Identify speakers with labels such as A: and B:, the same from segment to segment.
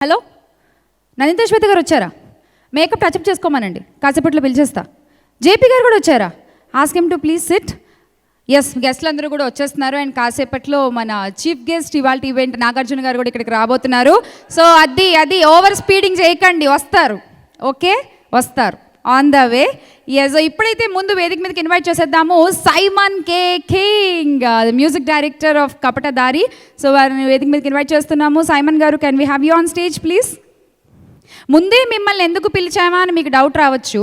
A: Hello, Nanditha శ్వేత గారు వచ్చారా? Makeup touch up చేసుకోమనండి, కాసేపట్లో పిలిచేస్తా. జేపీ గారు కూడా వచ్చారా? Ask him to please sit. Yes, గెస్ట్లు అందరూ కూడా వచ్చేస్తున్నారు. అండ్ కాసేపట్లో మన చీఫ్ గెస్ట్ ఇవాళ ఈవెంట్ నాగార్జున గారు కూడా ఇక్కడికి రాబోతున్నారు. సో అది ఓవర్ స్పీడింగ్ చేయకండి, వస్తారు. ఓకే, వస్తారు ఆన్ ద వే. ఎస్, ఇప్పుడైతే ముందు వేదిక మీదకి ఇన్వైట్ చేసేద్దాము Simon K King, music director of Kapatadhaari. So వారిని వేదిక మీదకి ఇన్వైట్ చేస్తున్నాము. సైమన్ గారు, can we have you on stage please? ముందే మిమ్మల్ని ఎందుకు పిలిచామా అని మీకు డౌట్ రావచ్చు.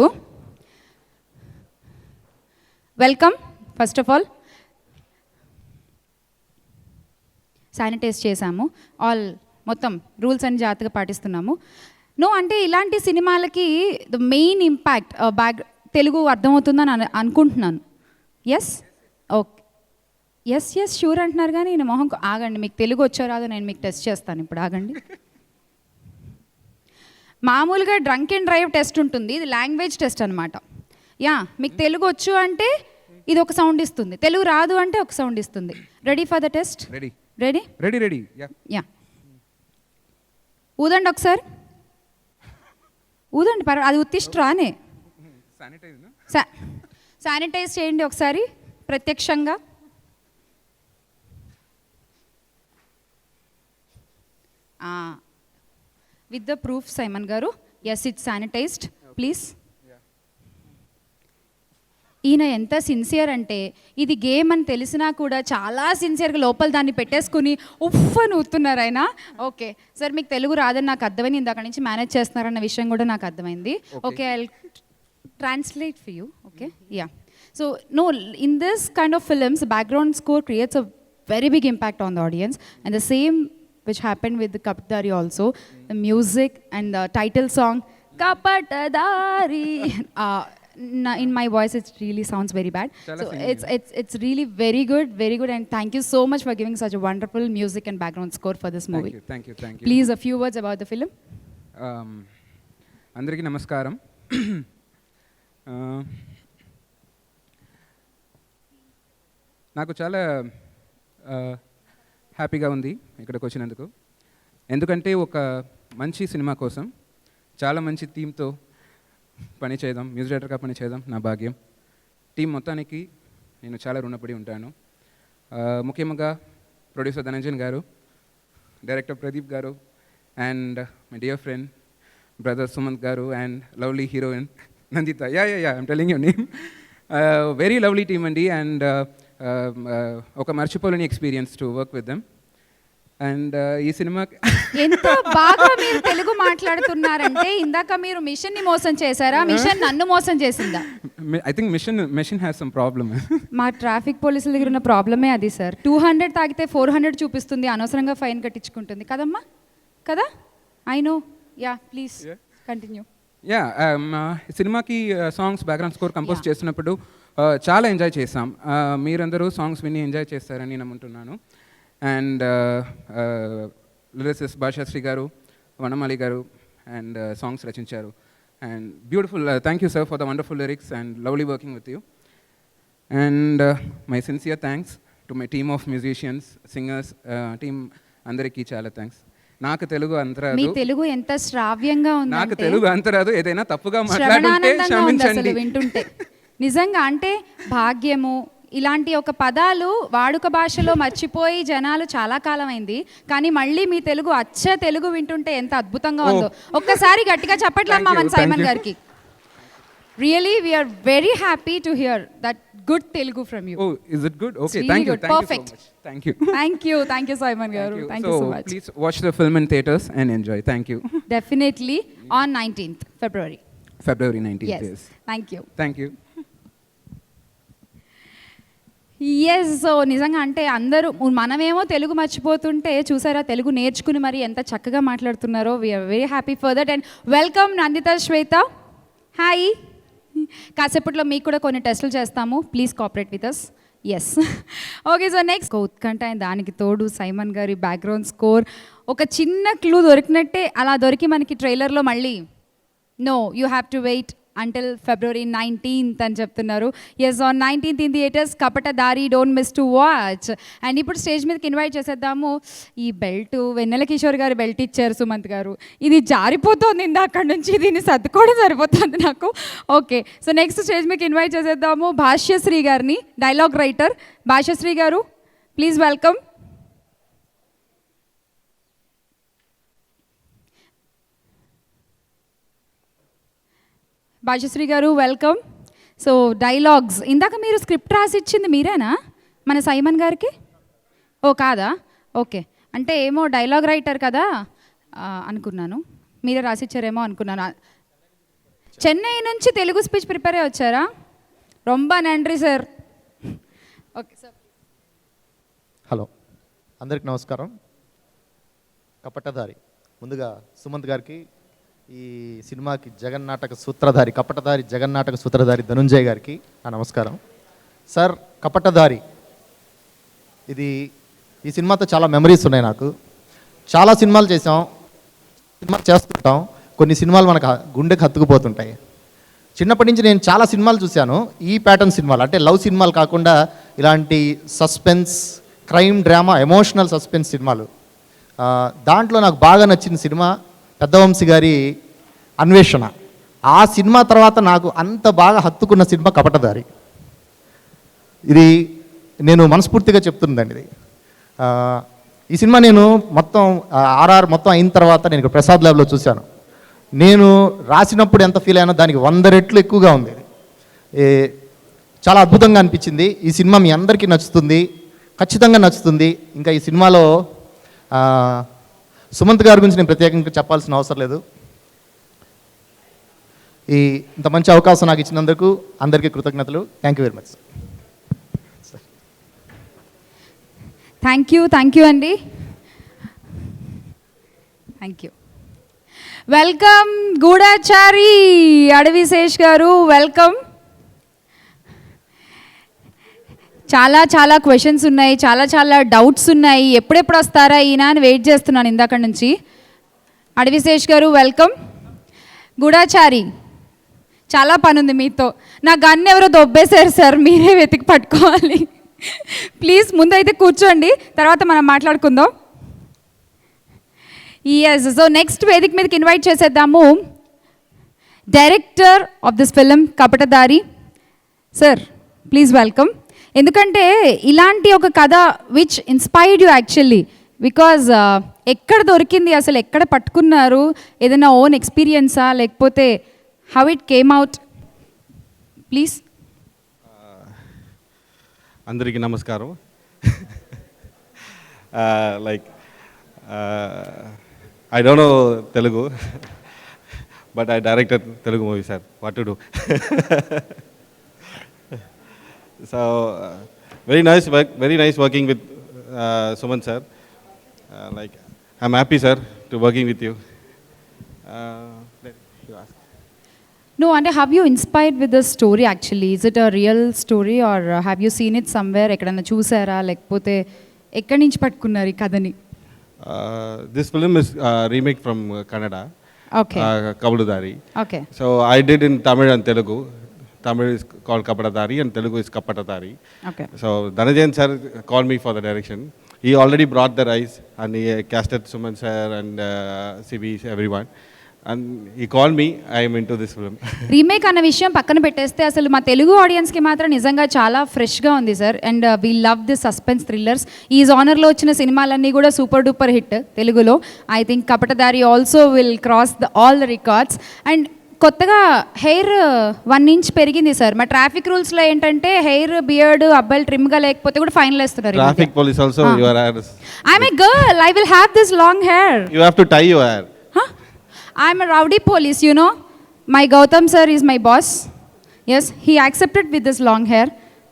A: Welcome. First of all sanitise చేశాము, ఆల్ మొత్తం రూల్స్ అన్ని జాగ్రత్తగా పాటిస్తున్నాము. నో అంటే ఇలాంటి సినిమాలకి ద మెయిన్ ఇంపాక్ట్ తెలుగు అర్థమవుతుందని అనుకుంటున్నాను. ఎస్, ఓకే, ఎస్ షూర్ అంటున్నారు కానీ నేను మొహం ఆగండి. మీకు తెలుగు వచ్చో రాదో నేను మీకు టెస్ట్ చేస్తాను ఇప్పుడు, ఆగండి. మామూలుగా డ్రంక్ అండ్ డ్రైవ్ టెస్ట్ ఉంటుంది, ఇది లాంగ్వేజ్ టెస్ట్ అనమాట. యా, మీకు తెలుగు వచ్చు అంటే ఇది ఒక సౌండ్ ఇస్తుంది, తెలుగు రాదు అంటే ఒక సౌండ్ ఇస్తుంది. Ready for the test? Ready ready ready ready yeah. ఊదండి ఒకసారి, ఊదండి. అది ఉత్తిష్ట్రానే. శానిటైజ్ చేయండి ఒకసారి ప్రత్యక్షంగా. విత్ ద ప్రూఫ్ సైమన్ గారు. Yes, it's sanitised please. ఈయన ఎంత సిన్సియర్ అంటే ఇది గేమ్ అని తెలిసినా కూడా చాలా సిన్సియర్గా లోపల దాన్ని పెట్టేసుకుని ఉఫ్ అని ఊతున్నారు ఆయన. ఓకే సార్, మీకు తెలుగు రాదని నాకు అర్థమైంది, ఇందాక నుంచి మేనేజ్ చేస్తున్నారన్న విషయం కూడా నాకు అర్థమైంది. Okay, I translate for you. Okay, yeah. So no, in this kind of films background score creates a very big impact on the audience, and the same which happened with the Kapatadari also, the music and the title song Kapatadari. In my voice it really sounds very bad, so it's really very good, and thank you so much for giving such a wonderful music and background score for this movie.
B: Thank you.
A: Please, a few words about the film.
B: Andariki namaskaram. నాకు చాలా హ్యాపీగా ఉంది ఇక్కడికి వచ్చినందుకు. ఎందుకంటే ఒక మంచి cinema కోసం చాలా మంచి టీంతో పని చేద్దాం, మ్యూజిక్ డైరెక్టర్గా పని చేద్దాం నా భాగ్యం. టీం మొత్తానికి నేను చాలా రుణపడి ఉంటాను. ముఖ్యంగా ప్రొడ్యూసర్ ధనంజన్ గారు, డైరెక్టర్ ప్రదీప్ గారు, and my dear friend brother Sumanth గారు, and lovely heroine Nanditha. I'm telling your name. Very lovely team అండి, అండ్ ఒక మర్చిపోలేని experience to work with them. And ఈ సినిమా
A: ఎంత బాగా మీరు తెలుగు మాట్లాడుతున్నారంటే, ఇందాక మీరు మిషన్ ని మోసం చేశారా, మిషన్ నన్ను మోసం చేసిందా?
B: I think machine has some problem.
A: మా ట్రాఫిక్ పోలీసుల దగ్గర ఉన్న ప్రాబ్లమే అది సార్. 200 తాగితే 400 చూపిస్తుంది, అనవసరంగా ఫైన్ కట్టించుకుంటుంది కదమ్మా, కదా? I know. Yeah, please continue.
B: Yeah, సినిమాకి సాంగ్స్ బ్యాక్గ్రౌండ్ స్కోర్ కంపోజ్ చేస్తున్నప్పుడు చాలా ఎంజాయ్ చేసాం. మీరందరూ సాంగ్స్ విని ఎంజాయ్ చేస్తారని నమ్ముతున్నాను. అండ్ లిరిసిస్ట్ భాషాశ్రీ గారు, వనమాలి గారు, అండ్ సాంగ్స్ రచించారు. And beautiful, thank you sir for the wonderful lyrics and lovely working with you. And my sincere thanks to my team of musicians, singers, team అందరికీ చాలా thanks. నాకు తెలుగు అంతరాదు.
A: మీ తెలుగు ఎంత శ్రావ్యంగా ఉంది.
B: నాకు తెలుగు అంతరాదు, ఏదైనా తప్పుగా మాట్లాడుంటే క్షమించండి.
A: వింటుంటే నిజంగా అంటే భాగ్యము ఇలాంటి ఒక పదాలు వాడుక భాషలో మర్చిపోయి జనాలు చాలా కాలం అయింది, కానీ మళ్ళీ మీ తెలుగు అచ్చ తెలుగు వింటుంటే ఎంత అద్భుతంగా ఉందో. ఒక్కసారి గట్టిగా చెప్పట్లేమ్మా మన సైమన్ గారికి. Really we are very happy to hear that good Telugu from you.
B: Oh, is it good? Okay,
A: really
B: thank you.
A: good.
B: Thank
A: Perfect.
B: you so much.
A: Thank you Simon garu. Thank you so much.
B: Please watch the film in theaters and enjoy. Thank you.
A: Definitely on 19th February.
B: February 19th.
A: Yes. Thank you. Yes, so నిజంగా అంటే అందరూ మనమేమో తెలుగు మర్చిపోతుంటే చూసారా, తెలుగు నేర్చుకుని మరి ఎంత చక్కగా మాట్లాడుతున్నారో. We are very happy for that. And welcome Nandita Swetha. Hi. కాసేపట్లో మీకు కూడా కొన్ని టెస్టులు చేస్తాము, please cooperate with us. Yes, okay. So next ఉత్కంఠ, అండ్ దానికి తోడు సైమన్ గారి బ్యాక్గ్రౌండ్ స్కోర్. ఒక చిన్న క్లూ దొరికినట్టే అలా దొరికి మనకి ట్రైలర్లో మళ్ళీ no you have to wait until February 19th అని చెప్తున్నారు. Yes, on 19th in theatres Kapatadhaari, don't miss to watch. And ఇప్పుడు స్టేజ్ మీదకి ఇన్వైట్ చేసేద్దాము. ఈ బెల్ట్ వెన్నెల కిషోర్ గారు బెల్ట్ ఇచ్చారు సుమంత్ గారు, ఇది జారిపోతుంది అక్కడి నుంచి, దీన్ని సర్దుకోవడం సరిపోతుంది నాకు. ఓకే, సో నెక్స్ట్ స్టేజ్ మీదకి ఇన్వైట్ చేసేద్దాము భాష్యశ్రీ గారిని, డైలాగ్ రైటర్. భాష్యశ్రీ గారు, ప్లీజ్ వెల్కమ్. భాష్యశ్రీ గారు వెల్కమ్. సో డైలాగ్స్, ఇందాక మీరు స్క్రిప్ట్ రాసి ఇచ్చింది మీరేనా మన సైమన్ గారికి? ఓ కాదా, ఓకే. అంటే ఏమో డైలాగ్ రైటర్ కదా అనుకున్నాను, మీరే రాసిచ్చారేమో అనుకున్నాను. చెన్నై నుంచి తెలుగు స్పీచ్ ప్రిపేర్ అయ్యి వచ్చారా? రొంబ నండ్రి సార్. Okay sir.
C: హలో, అందరికి నమస్కారం. కపటదారి, ముందుగా సుమంత్ గారికి, ఈ సినిమాకి జగన్నాటక సూత్రధారి, కపటదారి జగన్నాటక సూత్రధారి ధనుంజయ్ గారికి నా నమస్కారం. సార్, కపటదారి ఇది, ఈ సినిమాతో చాలా మెమరీస్ ఉన్నాయి నాకు. చాలా సినిమాలు చేసాం, సినిమా చేస్తుంటాం, కొన్ని సినిమాలు మనకు గుండెకి హత్తుకుపోతుంటాయి. చిన్నప్పటి నుంచి నేను చాలా సినిమాలు చూశాను, ఈ ప్యాటర్న్ సినిమాలు, అంటే లవ్ సినిమాలు కాకుండా ఇలాంటి suspense, crime, drama, emotional suspense సినిమాలు. దాంట్లో నాకు బాగా నచ్చిన సినిమా పెద్దవంశీ గారి అన్వేషణ. ఆ సినిమా తర్వాత నాకు అంత బాగా హత్తుకున్న సినిమా కపటదారి. ఇది నేను మనస్ఫూర్తిగా చెప్తుందండి. ఇది ఈ సినిమా నేను మొత్తం ఆర్ఆర్ మొత్తం అయిన తర్వాత నేను ఇక్కడ ప్రసాద్ ల్యాబ్లో చూశాను. నేను రాసినప్పుడు ఎంత ఫీల్ అయినా దానికి 100 రెట్లు ఎక్కువగా ఉంది. చాలా అద్భుతంగా అనిపించింది. ఈ సినిమా మీ అందరికీ నచ్చుతుంది, ఖచ్చితంగా నచ్చుతుంది. ఇంకా ఈ సినిమాలో సుమంత్ గారి గురించి నేను ప్రత్యేకంగా చెప్పాల్సిన అవసరం లేదు. ఇంత మంచి అవకాశం నాకు ఇచ్చినందుకు అందరికీ కృతజ్ఞతలు. Thank you very much.
A: Thank you అండి. Thank you. Welcome Goodachari Adivi Sesh గారు, వెల్కమ్. చాలా క్వశ్చన్స్ ఉన్నాయి, చాలా డౌట్స్ ఉన్నాయి, ఎప్పుడెప్పుడు వస్తారా ఈయన అని వెయిట్ చేస్తున్నాను ఇందాక నుంచి. అడవిశేష్ గారు వెల్కమ్. గూఢాచారి, చాలా పని ఉంది మీతో. నా గన్ ఎవరో దొబ్బేశారు సార్, మీరే వెతికి పట్టుకోవాలి. ప్లీజ్ ముందైతే కూర్చోండి, తర్వాత మనం మాట్లాడుకుందాం. ఎస్, సో నెక్స్ట్ వేదిక మీదకి ఇన్వైట్ చేసేద్దాము director of this film Kapatadhaari sir, please welcome. ఎందుకంటే ఇలాంటి ఒక కథ which inspired you actually, because ఎక్కడ దొరికింది అసలు, ఎక్కడ పట్టుకున్నారు, ఏదైనా ఓన్ ఎక్స్పీరియన్సా లేకపోతే how it came out, please.
D: అందరికీ నమస్కారం. Like I don't know Telugu, but I directed Telugu movie, sir. What to do? So, very nice work, very nice working with Suman sir. Like, I'm happy, sir, to working with you. You ask.
A: No, and have you inspired with this story actually? Is it a real story or have you seen it somewhere? ఎక్కడన్నా చూసారా లేకపోతే ఎక్కడి నుంచి పట్టుకున్నారు ఈ కథని?
D: This film is remake from Kannada.
A: Okay.
D: Kapatadari.
A: Okay.
D: So I did in Tamil and Telugu. Tamil is called Kapatadari and Telugu is Kapatadari.
A: Okay.
D: So Dhanajan sir called me for the direction. He already brought the rice and he casted Suman sir and CB, everyone. And he called me, I am into this film.
A: Remake అన్న విషయం పక్కన పెట్టేస్తే అసలు మా తెలుగు ఆడియన్స్కి మాత్రం నిజంగా చాలా ఫ్రెష్గా ఉంది sir. And we love the suspense thrillers. ఈ జానర్లో వచ్చిన సినిమాలన్నీ కూడా సూపర్ డూపర్ హిట్ తెలుగులో. I think Kapatadhaari also will cross all the records. And కొత్తగా హెయిర్ 1 ఇంచ్ పెరిగింది సార్. మా ట్రాఫిక్ రూల్స్లో ఏంటంటే హెయిర్ బియర్డ్ అబ్బాయిలు ట్రిమ్గా లేకపోతే కూడా ఫైన్ వేస్తున్నారు.
D: Traffic police also, your hair is...
A: I'm a girl, I will have this long hair.
D: You have to tie your hair.
A: I'm a rowdy police, you know. My Gautam sir is my boss. Yes, he accepted with this long hair.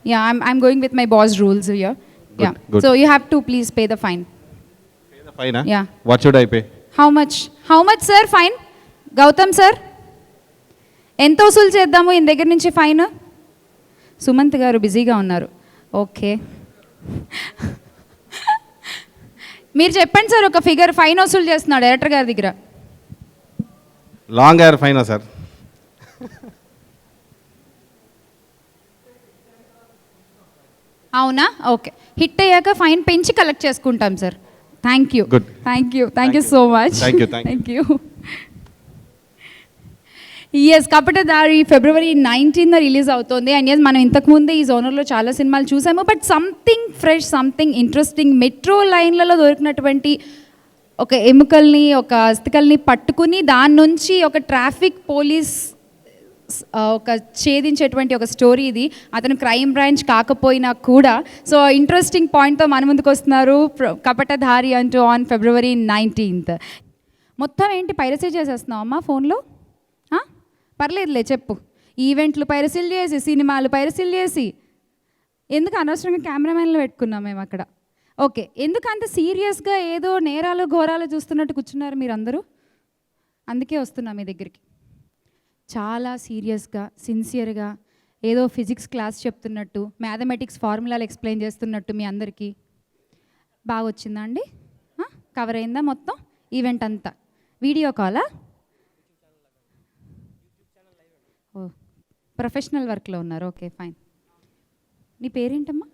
A: Yeah, I'm going with my boss rules here.
D: Good,
A: Yeah.
D: good.
A: So you have to please pay the fine.
D: Pay the fine, huh?
A: Yeah.
D: What should I pay?
A: How much? How much sir fine? Gautam sir? ఎంత వసూలు చేద్దాము ఈయన దగ్గర నుంచి fine? Sumanth గారు బిజీగా ఉన్నారు. Okay, మీరు చెప్పండి సార్ ఒక ఫిగర్. ఫైన్ వసూలు చేస్తున్నాడు డైరెక్టర్ గారి దగ్గర.
D: Long hair fine, sir.
A: అవునా? ఓకే, హిట్ అయ్యాక ఫైన్ పెంచి కలెక్ట్ చేసుకుంటాం sir. Thank you,
D: Good.
A: Thank you so much.
D: Thank you.
A: Thank you. Yes, Kapatadhaari February 19న రిలీజ్ అవుతుంది. అండ్ ఎస్, మనం ఇంతకుముందే ఈ జోనర్లో చాలా సినిమాలు చూసాము, but something fresh, something interesting, metro లైన్లలో దొరికినటువంటి ఒక ఎముకల్ని, ఒక అస్థికల్ని పట్టుకుని దాని నుంచి ఒక ట్రాఫిక్ పోలీస్ ఒక ఛేదించేటువంటి ఒక స్టోరీ ఇది. అతను క్రైమ్ బ్రాంచ్ కాకపోయినా కూడా. సో ఇంట్రెస్టింగ్ పాయింట్తో మన ముందుకు వస్తున్నారు కపటధారి అంటూ ఆన్ ఫిబ్రవరి 19th. మొత్తం ఏంటి పైరసీ చేసేస్తున్నావు అమ్మా ఫోన్లో? పర్లేదులే చెప్పు. ఈవెంట్లు పైరసీలు చేసి, సినిమాలు పైరసీలు చేసి, ఎందుకు అనవసరంగా కెమెరామెన్లు పెట్టుకున్నాం మేము అక్కడ? ఓకే, ఎందుకు అంత సీరియస్గా ఏదో నేరాలు ఘోరాలు చూస్తున్నట్టు కూర్చున్నారు మీరందరూ? అందుకే వస్తున్నాం మీ దగ్గరికి. చాలా సీరియస్గా, సిన్సియర్గా, ఏదో ఫిజిక్స్ క్లాస్ చెప్తున్నట్టు, మ్యాథమెటిక్స్ ఫార్ములాలు ఎక్స్ప్లెయిన్ చేస్తున్నట్టు మీ అందరికీ. బాగా వచ్చిందా అండి? కవర్ అయిందా మొత్తం ఈవెంట్ అంతా? వీడియో కాలా? ఓ, ప్రొఫెషనల్ వర్క్లో ఉన్నారు. Okay, fine. నీ పేరేంటమ్మా?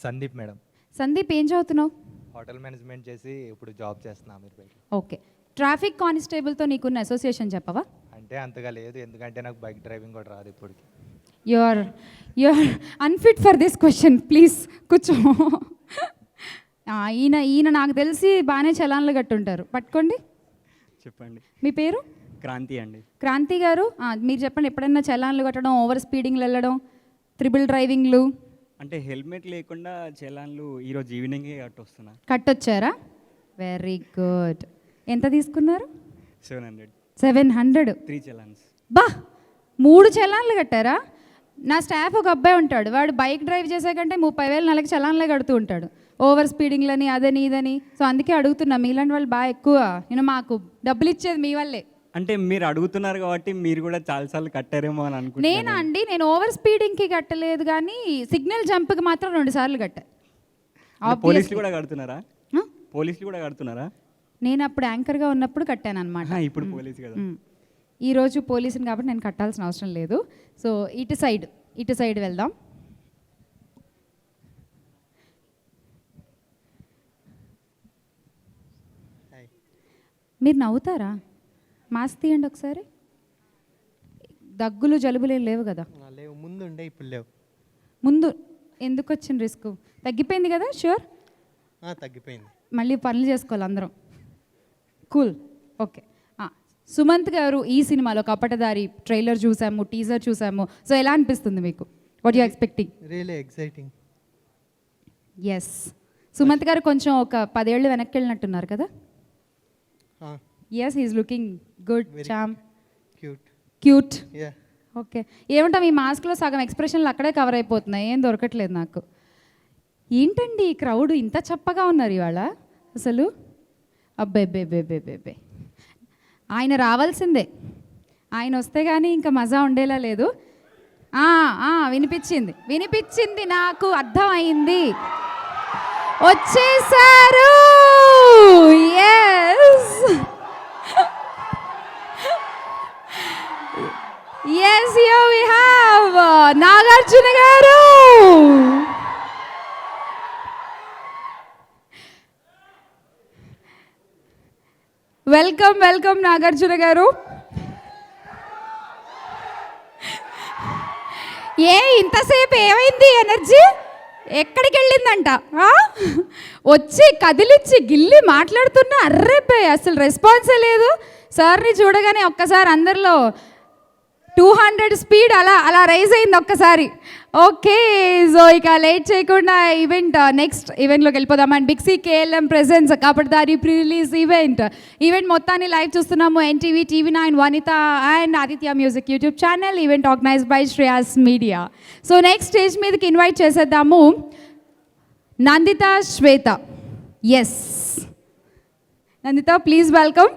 E: సందీప్ మేడం.
A: సందీప్, ఏం చదువుతున్నావు?
E: హోటల్ మేనేజ్మెంట్ చేసి ఇప్పుడు జాబ్ చేస్తున్నా అమీర్పేట.
A: ఓకే, ట్రాఫిక్ కానిస్టేబుల్తో నీకున్న అసోసియేషన్ చెప్పవా?
E: అంటే అంతగా లేదు, ఎందుకంటే నాకు బైక్ డ్రైవింగ్ కూడా రాదు ఇప్పటికి.
A: You are unfit for this question, please కూర్చో. ఈయన నాకు తెలిసి బాగానే చలాన్లు కట్టుంటారు. పట్టుకోండి.
F: చెప్పండి.
A: మీ పేరు?
F: క్రాంతి అండి.
A: క్రాంతి గారు, మీరు చెప్పండి, ఎప్పుడైనా చలాన్లు కట్టడం, ఓవర్ స్పీడింగ్లు వెళ్ళడం, త్రిబుల్ డ్రైవింగ్లు?
F: అంటే హెల్మెట్ లేకుండా చలాన్లు ఈరోజు ఈవినింగే కట్టొస్తున్నా.
A: కట్టొచ్చారా? Very good. ఎంత తీసుకున్నారు?
F: 700.
A: 700?
F: 3 చలాన్స్.
A: బా, 3 చలాన్లు కట్టారా? నా స్టాఫ్ ఒక అబ్బాయి ఉంటాడు, వాడు బైక్ డ్రైవ్ చేసాకంటే 30,000 నెలకి చలాన్లే కడుతూ ఉంటాడు, ఓవర్ స్పీడింగ్లని అదని ఇదని. సో అందుకే అడుగుతున్నా, మీలాంటి వాళ్ళు బాగా ఎక్కువ, మాకు డబ్బులు ఇచ్చేది మీ వల్లే.
F: అంటే మీరు అడుగుతున్నారు కాబట్టి మీరు కూడా చాలాసార్లు కట్టారేమో అని అనుకుంటున్నాను.
A: నేనా అండి? నేను ఓవర్ స్పీడింగ్కి కట్టలేదు, కానీ సిగ్నల్ జంప్కి మాత్రం 2 సార్లు కట్టా.
F: పోలీసులు కూడా కడుతున్నారా? పోలీసులు కూడా కడుతున్నారా?
A: నేను అప్పుడు యాంకర్గా ఉన్నప్పుడు కట్టాను అనమాట.
F: ఇప్పుడు పోలీసు కదా.
A: ఈరోజు పోలీసుని కాబట్టి నేను కట్టాల్సిన అవసరం లేదు. సో ఇటు సైడ్ వెళ్దాం. మీరు నవ్వుతారా? మాస్క్ తీయండి ఒకసారి. దగ్గులు జలుబులు ఏం లేవు కదా?
E: లేవు, ముందు ఉండే ఇప్పుడు లేవు.
A: ముందు ఎందుకు వచ్చిన రిస్క్? తగ్గిపోయింది కదా? షూర్
E: తగ్గిపోయింది.
A: మళ్ళీ పనులు చేసుకోవాలి అందరం. కూల్. ఓకే, సుమంత్ గారు, ఈ సినిమాలో కపటదారి ట్రైలర్ చూసాము, టీజర్ చూసాము. సో ఎలా అనిపిస్తుంది మీకు? What you expecting?
E: Really exciting.
A: Yes, Sumanth గారు కొంచెం ఒక 10 ఏళ్ళు వెనక్కి వెళ్ళినట్టున్నారు కదా? Yes, he's looking good, charm, cute. Okay, ఏమంటాం, ఈ మాస్క్లో సగం ఎక్స్ప్రెషన్లు అక్కడే కవర్ అయిపోతున్నాయి, ఏం దొరకట్లేదు నాకు. ఏంటండి ఈ క్రౌడ్ ఇంత చప్పగా ఉన్నారు ఇవాళ అసలు? అబ్బే, ఆయన రావాల్సిందే, ఆయన వస్తే కానీ ఇంకా మజా ఉండేలా లేదు. వినిపించింది, నాకు అర్థమైంది, వచ్చేసారు. Yes, here we have Nagarjuna garu. Welcome Nagarjuna garu. ఇంతసేపు ఏమైంది ఎనర్జీ? ఎక్కడికి వెళ్ళిందంట? వచ్చి కదిలిచ్చి గిల్లి మాట్లాడుతున్నా, అర్రెబ్బే అసలు రెస్పాన్సే లేదు. సార్ని చూడగానే ఒక్కసారి అందరిలో 200 స్పీడ్ అలా రైజ్ అయింది ఒక్కసారి. ఓకే, సో ఇక లేట్ చేయకుండా నెక్స్ట్ ఈవెంట్లోకి వెళ్ళిపోదాం. And big C KLM presents Kapatadhaari pre release event మొత్తాన్ని లైవ్ చూస్తున్నాము. NTV, TV9, Vanitha and Aditya music YouTube channel. Event organized by Shreyas media. So next stage మీదకి ఇన్వైట్ చేసేద్దాము Nandita, Shweta. Yes, Nandita, please welcome.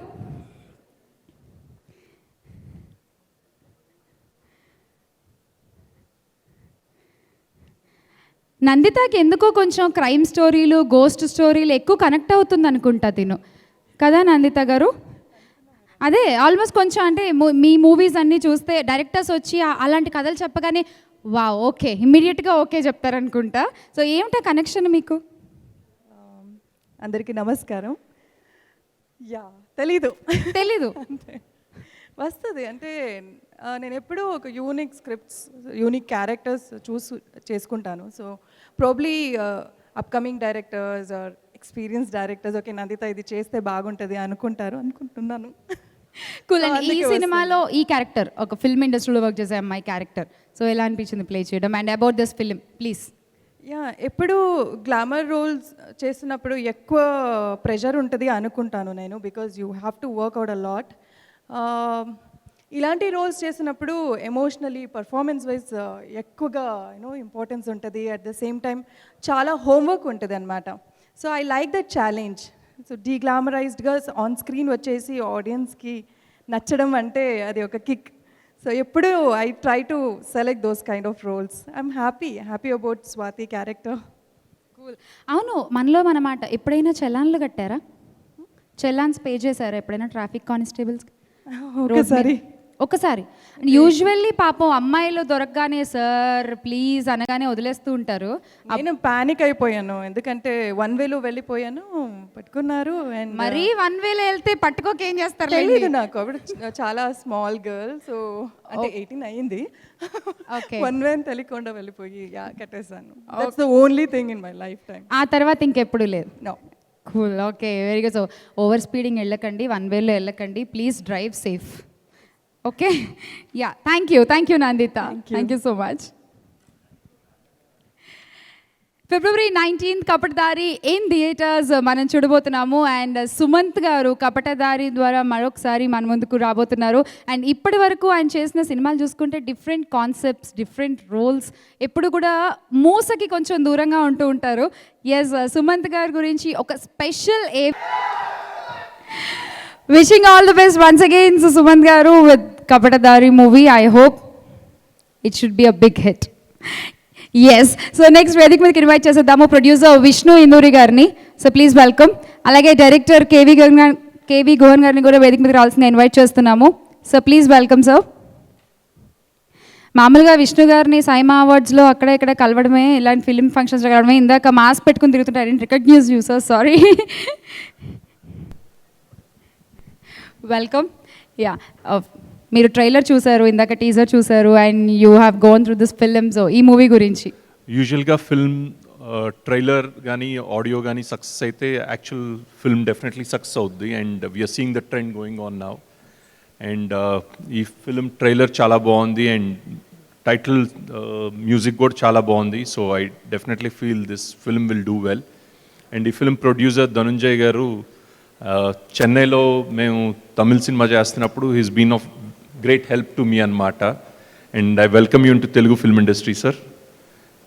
A: నందితకి ఎందుకో కొంచెం క్రైమ్ స్టోరీలు, గోస్ట్ స్టోరీలు ఎక్కువ కనెక్ట్ అవుతుంది అనుకుంటా తిను కదా నందిత గారు? అదే ఆల్మోస్ట్ కొంచెం అంటే మీ మూవీస్ అన్నీ చూస్తే డైరెక్టర్స్ వచ్చి అలాంటి కథలు చెప్పగానే వా ఓకే, ఇమ్మీడియట్గా ఓకే చెప్తారనుకుంటా. సో ఏమిటా కనెక్షన్ మీకు?
G: అందరికీ నమస్కారం. యా తెలీదు
A: తెలీదు.
G: అంతే వస్తుంది అంటే నేను ఎప్పుడూ ఒక యూనిక్ స్క్రిప్ట్స్ యూనిక్ క్యారెక్టర్స్ చేసుకుంటాను. So probably upcoming directors or experience directors okay Nandita ఇది చేస్తే బాగుంటుంది అనుకుంటున్నాను.
A: కూల్.
G: So,
A: అండ్ ఈ
G: అందుకే
A: సినిమాలో ఈ క్యారెక్టర్ ఒక ఫిల్మ్ ఇండస్ట్రీలో వర్క్ చేసే అమ్మాయి క్యారెక్టర్, సో ఎలా అనిపించింది ప్లే చేయడం? And about this film please.
G: Yeah ఎప్పుడు గ్లామర్ రోల్స్ చేస్తున్నప్పుడు ఎక్కువ ప్రెషర్ ఉంటుంది అనుకుంటాను నేను, because you have to work out a lot. ఇలాంటి రోల్స్ చేసినప్పుడు ఎమోషనలీ పర్ఫార్మెన్స్ వైజ్ ఎక్కువగా ఇంపార్టెన్స్ ఉంటుంది. అట్ ద సేమ్ టైం చాలా హోంవర్క్ ఉంటుంది అనమాట. So I like that challenge. So డీగ్లామరైజ్డ్గా ఆన్ స్క్రీన్ వచ్చేసి ఆడియన్స్కి నచ్చడం అంటే అది ఒక కిక్. సో ఎప్పుడు I try to select those kind of roles. I'm happy about Swathi character.
A: Cool. అవును, మనలో మనమాట ఎప్పుడైనా చలాన్లు కట్టారా? చలాన్స్ పే చేశారా ఎప్పుడైనా ట్రాఫిక్ కానిస్టేబుల్స్? ఒకసారి. యూజువల్లీ పాపం అమ్మాయిలు దొరకగానే సార్ ప్లీజ్ అనగానే వదిలేస్తూ ఉంటారు.
G: నేను పానిక్ అయిపోయాను, ఎందుకంటే వన్ వేలో వెళ్ళిపోయాను, పట్టుకున్నారు. అండ్
A: మరీ వన్ వేలో వెళ్తే పట్టుకోక ఏం చేస్తారు?
G: తెలీదు నాకు, అప్పుడు చాలా స్మాల్ గర్ల్. సో అంటే 18 అయ్యింది.
A: Okay.
G: వన్ వే తెలియకుండా వెళ్ళిపోయి కట్టేసాను. That's the only thing in my life time.
A: ఆ తర్వాత ఇంకెప్పుడు లేదు.
G: No.
A: Cool. Okay, very good. So over speeding వెళ్ళకండి, వన్ వేలో వెళ్ళకండి, please drive safe. Okay, yeah thank you Nandita, thank you so much. February 19th Kapatadhaari in theatres మనం చూడబోతున్నాము. And Sumanth గారు కపటదారి ద్వారా మరొకసారి మన ముందుకు రాబోతున్నారు. అండ్ ఇప్పటి వరకు ఆయన చేసిన సినిమాలు చూసుకుంటే డిఫరెంట్ కాన్సెప్ట్స్, డిఫరెంట్ రోల్స్, ఎప్పుడు కూడా మూసకి కొంచెం దూరంగా ఉంటూ ఉంటారు. ఎస్, సుమంత్ గారి గురించి ఒక special wishing all the best once again Sumanth గారు with Kapatadhaari movie. I hope it should be a big hit. Yes, so next వేదిక మీదకి ఇన్వైట్ చేసేద్దాము ప్రొడ్యూసర్ విష్ణు ఇందూరి గారిని. So please welcome. అలాగే డైరెక్టర్ కేవీ గోహన్ గారిని కూడా వేదిక మీదకి రావాల్సిందిగా ఇన్వైట్ చేస్తున్నాము. So please welcome sir. మామూలుగా విష్ణు గారిని సైమా అవార్డ్స్లో అక్కడ ఇక్కడ కలవడమే, ఇలాంటి ఫిలిం ఫంక్షన్స్లో కలవడమే. ఇందాక మాస్క్ పెట్టుకుని తిరుగుతుంటారు, recognize you sir, sorry. Welcome. Yeah, మీరు ట్రైలర్ చూసారు, ఇందాక టీజర్ చూసారు, and you have gone through this film. So ఈ మూవీ గురించి
H: యూజువల్గా ఫిల్మ్ ట్రైలర్ కానీ ఆడియో కానీ సక్సెస్ అయితే యాక్చువల్ ఫిల్మ్ డెఫినెట్లీ సక్సెస్ అవుద్ది. And we're seeing the trend going on now. And ఈ ఫిలిం ట్రైలర్ చాలా బాగుంది అండ్ టైటిల్ మ్యూజిక్ కూడా చాలా బాగుంది. So I definitely feel this film will do well. And ఈ ఫిలిం ప్రొడ్యూసర్ ధనుంజయ్ గారు చెన్నైలో మేము తమిళ్ సినిమా చేస్తున్నప్పుడు he's been of great help to me అన్నమాట. And I welcome you to Telugu film industry sir.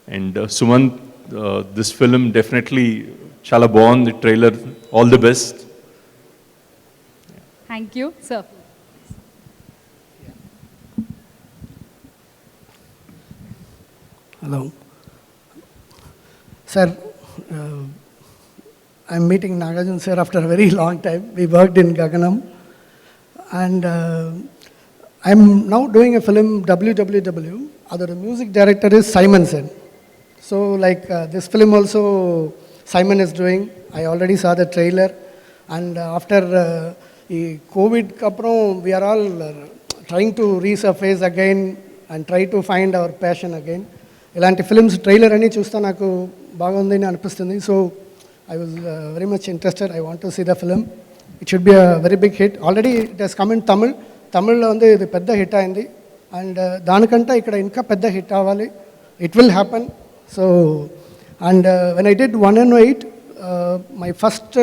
H: And Sumanth, this film definitely చాలా బాగుంది trailer. All the best.
A: Thank you sir.
I: Hello. Sir, I'm meeting Nagarjun sir after a very long time. We worked in Gaganam. And I'm now doing a film, WWW. Other music director is Simon sir. So like this film also Simon is doing. I already saw the trailer. And after COVID, we are all trying to resurface again and try to find our passion again. ఇలాంటి films trailer అని చూస్తే నాకు బాగుంది అని అనిపిస్తుంది. So I was very much interested. I want to see the film. It should be a very big hit. Already it has come in తమిళ్లో ఉంది, ఇది పెద్ద హిట్ అయింది. అండ్ దానికంటే ఇక్కడ ఇంకా పెద్ద హిట్ అవ్వాలి. It will happen. So and when I did 108, my first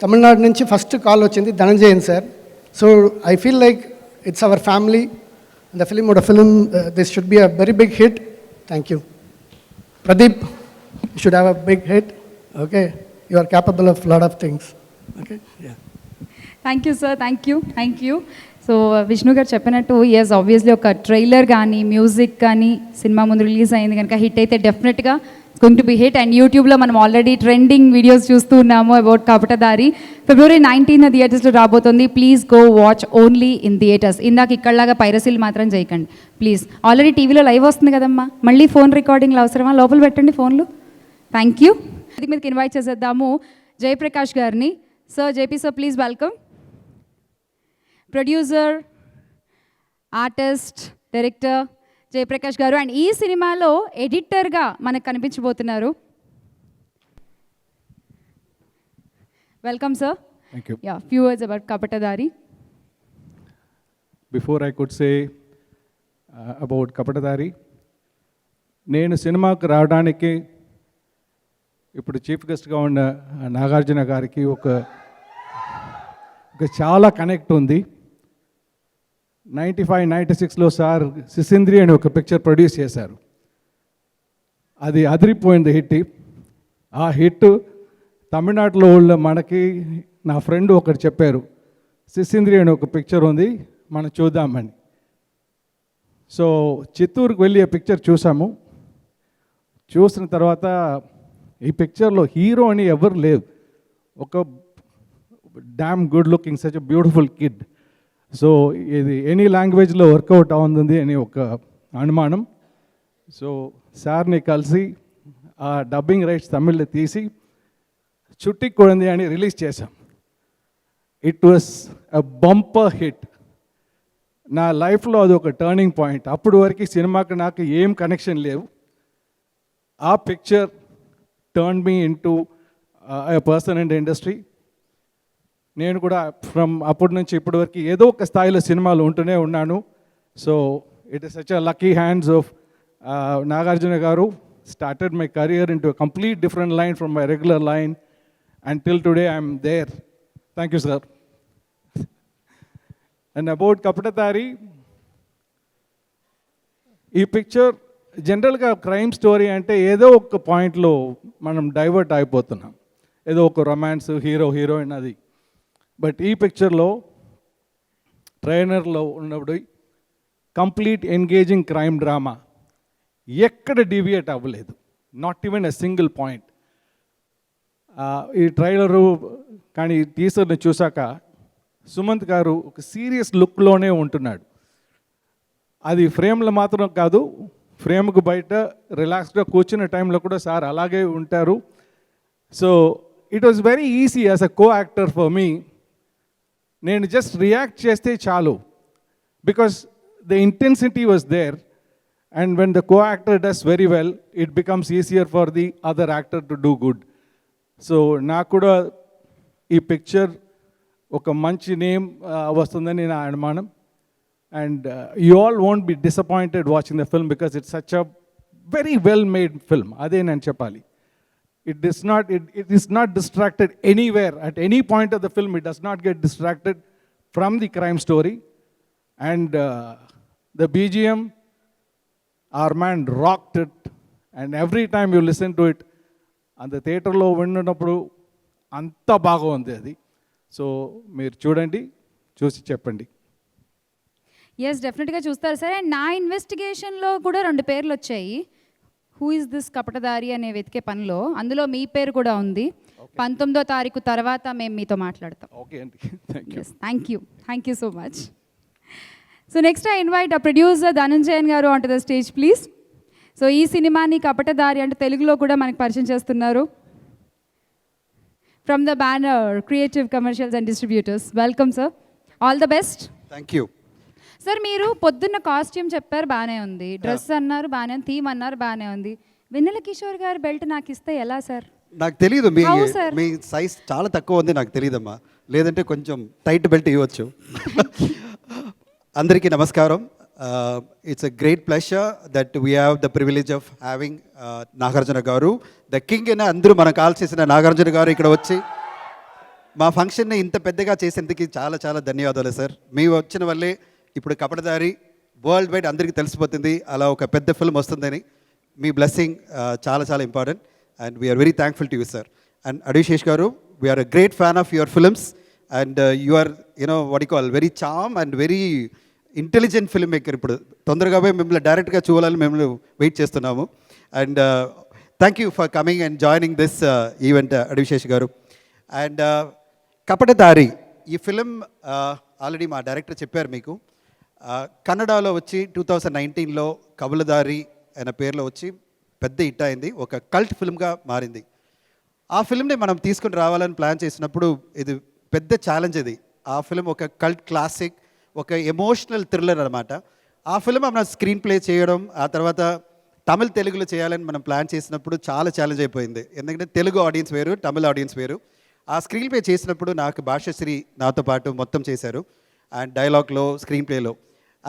I: Tamil Nadu నుంచి ఫస్ట్ కాల్ వచ్చింది Dhananjayan sir. So I feel like it's our family. The film this should be a very big hit. Thank you. Pradeep, you should have a big hit. Okay? You are capable of a lot of things. Okay? Yeah.
A: Thank you sir, thank you. So Vishnu గారు చెప్పినట్టు yes, obviously ఒక trailer కానీ music కానీ cinema ముందు release అయింది కనుక hit అయితే డెఫినెట్గా going to be hit. And యూట్యూబ్లో మనం ఆల్రెడీ ట్రెండింగ్ వీడియోస్ చూస్తూ ఉన్నాము అబౌట్ కపటదారి. February 19th థియేటర్స్లో రాబోతుంది. Please go watch only in theatres. ఇందాక ఇక్కడలాగా పైరసీలు మాత్రం చేయకండి ప్లీజ్. ఆల్రెడీ టీవీలో లైవ్ వస్తుంది కదమ్మా, మళ్ళీ ఫోన్ రికార్డింగ్లు అవసరమా? లోపల పెట్టండి ఫోన్లు. Thank you. ఇది మీదకి ఇన్వైట్ చేసేద్దాము జయప్రకాష్ గారిని. Sir, JP sir, please welcome. Producer, artist, director Jayaprakash గారు. అండ్ ఈ సినిమాలో ఎడిటర్గా మనకు కనిపించబోతున్నారు. Welcome sir.
J: Thank you.
A: Yeah, few words about Kapatadhaari.
J: Before I could say about Kapatadari, నేను సినిమాకు రావడానికి ఇప్పుడు చీఫ్ గెస్ట్గా ఉన్న నాగార్జున గారికి ఒక చాలా కనెక్ట్ ఉంది. 95-96లో సార్ సిసింద్రి అని ఒక పిక్చర్ ప్రొడ్యూస్ చేశారు. అది అదిరిపోయింది హిట్. ఆ హిట్ తమిళనాడులో ఉన్న మనకి నా ఫ్రెండ్ ఒకరు చెప్పారు, సిసింద్రి అని ఒక పిక్చర్ ఉంది, మనం చూద్దామని. సో చిత్తూరుకు వెళ్ళి ఆ పిక్చర్ చూసాము. చూసిన తర్వాత ఈ పిక్చర్లో హీరో అని ఎవరు లేవు, ఒక damn good looking such a beautiful kid. So ఇది ఎనీ లాంగ్వేజ్లో వర్కౌట్ అవుతుంది అని ఒక అనుమానం. సో సార్ని కలిసి ఆ డబ్బింగ్ రైట్స్ తమిళ్లో తీసి చుట్టి కొడింది అని రిలీజ్ చేశాం. It was a bumper hit. నా లైఫ్లో అది ఒక టర్నింగ్ పాయింట్. అప్పటి వరకు సినిమాకి నాకు ఏం కనెక్షన్ లేవు. ఆ picture turn me into a person in the industry. నేను కూడా ఫ్రమ్ అప్పటి నుంచి ఇప్పటి వరకు ఏదో ఒక స్థాయిలో సినిమాలు ఉంటూనే ఉన్నాను. So it is such a lucky hands of Nagarjuna గారు. Started my career into a complete different line from my regular line and till today I'm there. Thank you sir. And about Kapatadhaari, ఈ పిక్చర్ జనరల్గా crime story అంటే ఏదో ఒక పాయింట్లో మనం divert అయిపోతున్నాం, ఏదో ఒక రొమాన్స్, హీరోయిన్ అది. బట్ ఈ పిక్చర్లో ట్రైనర్లో ఉన్నప్పుడు కంప్లీట్ ఎంగేజింగ్ క్రైమ్ డ్రామా, ఎక్కడ డీవియేట్ అవ్వలేదు, not even a single point. ఈ ట్రైలరు కానీ టీజర్ని చూశాక సుమంత్ గారు ఒక సీరియస్ లుక్లోనే ఉంటున్నాడు. అది ఫ్రేమ్లో మాత్రం కాదు, ఫ్రేమ్కు బయట రిలాక్స్గా కూర్చున్న టైంలో కూడా సార్ అలాగే ఉంటారు. So it was very easy as a co actor for me. నేను జస్ట్ రియాక్ట్ చేస్తే చాలు, because the intensity was there. And when the co actor does very well, it becomes easier for the other actor to do good. So నాకు కూడా ఈ picture ఒక మంచి name వస్తుందని నా అనుమానం. And you all won't be disappointed watching the film because it's such a very well made film. అదే నేను చెప్పాలి. It is not distracted anywhere. At any point of the film, it does not get distracted from the crime story. And the BGM, our man rocked it. And every time you listen to it, and the theatre lo vinnappudu anta baga undi adi. So meer chudandi, chusi cheppandi.
A: Yes, డెఫినెట్గా చూస్తారు sir. And నా ఇన్వెస్టిగేషన్లో కూడా 2 పేర్లు వచ్చాయి. Who is this Kapatadhaari అనే వెతికే పనిలో, అందులో మీ పేరు కూడా ఉంది. 19వ తారీఖు తర్వాత మేము మీతో మాట్లాడతాం.
J: ఓకే అండి,
A: thank you so much. So next I invite ఆ ప్రొడ్యూసర్ ధనంజయన్ గారు on to the stage please. So ఈ సినిమాని కపటదారి అంటే తెలుగులో కూడా మనకి పరిచయం చేస్తున్నారు. From the banner creative commercials and distributors. Welcome sir, all the best.
K: Thank you
A: sir. మీరు పొద్దున్న కాస్ట్యూమ్ చెప్పారు, బాగానే ఉంది. డ్రెస్ అన్నారు, బాగానే ఉంది. థీమ్ అన్నారు, బాగానే ఉంది. వెన్నెల కిషోర్ గారు బెల్ట్ నాకు ఇస్తే ఎలా సార్?
K: నాకు తెలియదు,
A: How, sir?
K: మీ సైజ్ చాలా తక్కువ ఉంది, నాకు తెలియదమ్మా. లేదంటే కొంచెం టైట్ బెల్ట్ ఇవ్వచ్చు. అందరికీ నమస్కారం. It's a great pleasure that we have the privilege of having Nagarjuna గారు, ద కింగ్ అని అందరూ మనం కాల్ చేసిన నాగార్జున గారు ఇక్కడ వచ్చి మా ఫంక్షన్ని ఇంత పెద్దగా చేసేందుకు చాలా చాలా ధన్యవాదాలు సార్. మీ వచ్చిన వల్లే ఇప్పుడు కపటదారి వరల్డ్ వైడ్ అందరికీ తెలిసిపోతుంది, అలా ఒక పెద్ద ఫిల్మ్ వస్తుందని. మీ బ్లెస్సింగ్ చాలా చాలా important and we are very thankful to you sir. And Adivi Sesh గారు, we're a great fan of your films and you are what you call very charm and very intelligent film maker. ఇప్పుడు తొందరగా పోయి మిమ్మల్ని డైరెక్ట్గా చూడాలని మేము వెయిట్ చేస్తున్నాము. And thank you for coming and joining this event Adivi Sesh గారు. అండ్ కపటదారి ఈ ఫిలిం ఆల్రెడీ మా డైరెక్టర్ చెప్పారు మీకు. కన్నడలో వచ్చి 2019లో కబులదారి అనే పేరులో వచ్చి పెద్ద హిట్ అయింది, ఒక కల్ట్ ఫిల్మ్గా మారింది. ఆ ఫిల్మ్ని మనం తీసుకుని రావాలని ప్లాన్ చేసినప్పుడు ఇది పెద్ద ఛాలెంజ్. ఇది ఆ ఫిల్మ్ ఒక కల్ట్ క్లాసిక్, ఒక ఎమోషనల్ థ్రిల్లర్ అనమాట. ఆ ఫిల్మ్ మనం స్క్రీన్ ప్లే చేయడం, ఆ తర్వాత తమిళ్ తెలుగులో చేయాలని మనం ప్లాన్ చేసినప్పుడు చాలా ఛాలెంజ్ అయిపోయింది. ఎందుకంటే తెలుగు ఆడియన్స్ వేరు, తమిళ్ ఆడియన్స్ వేరు. ఆ స్క్రీన్ ప్లే చేసినప్పుడు నాకు భాషశ్రీ నాతో పాటు మొత్తం చేశారు, అండ్ డైలాగ్లో, స్క్రీన్ ప్లేలో.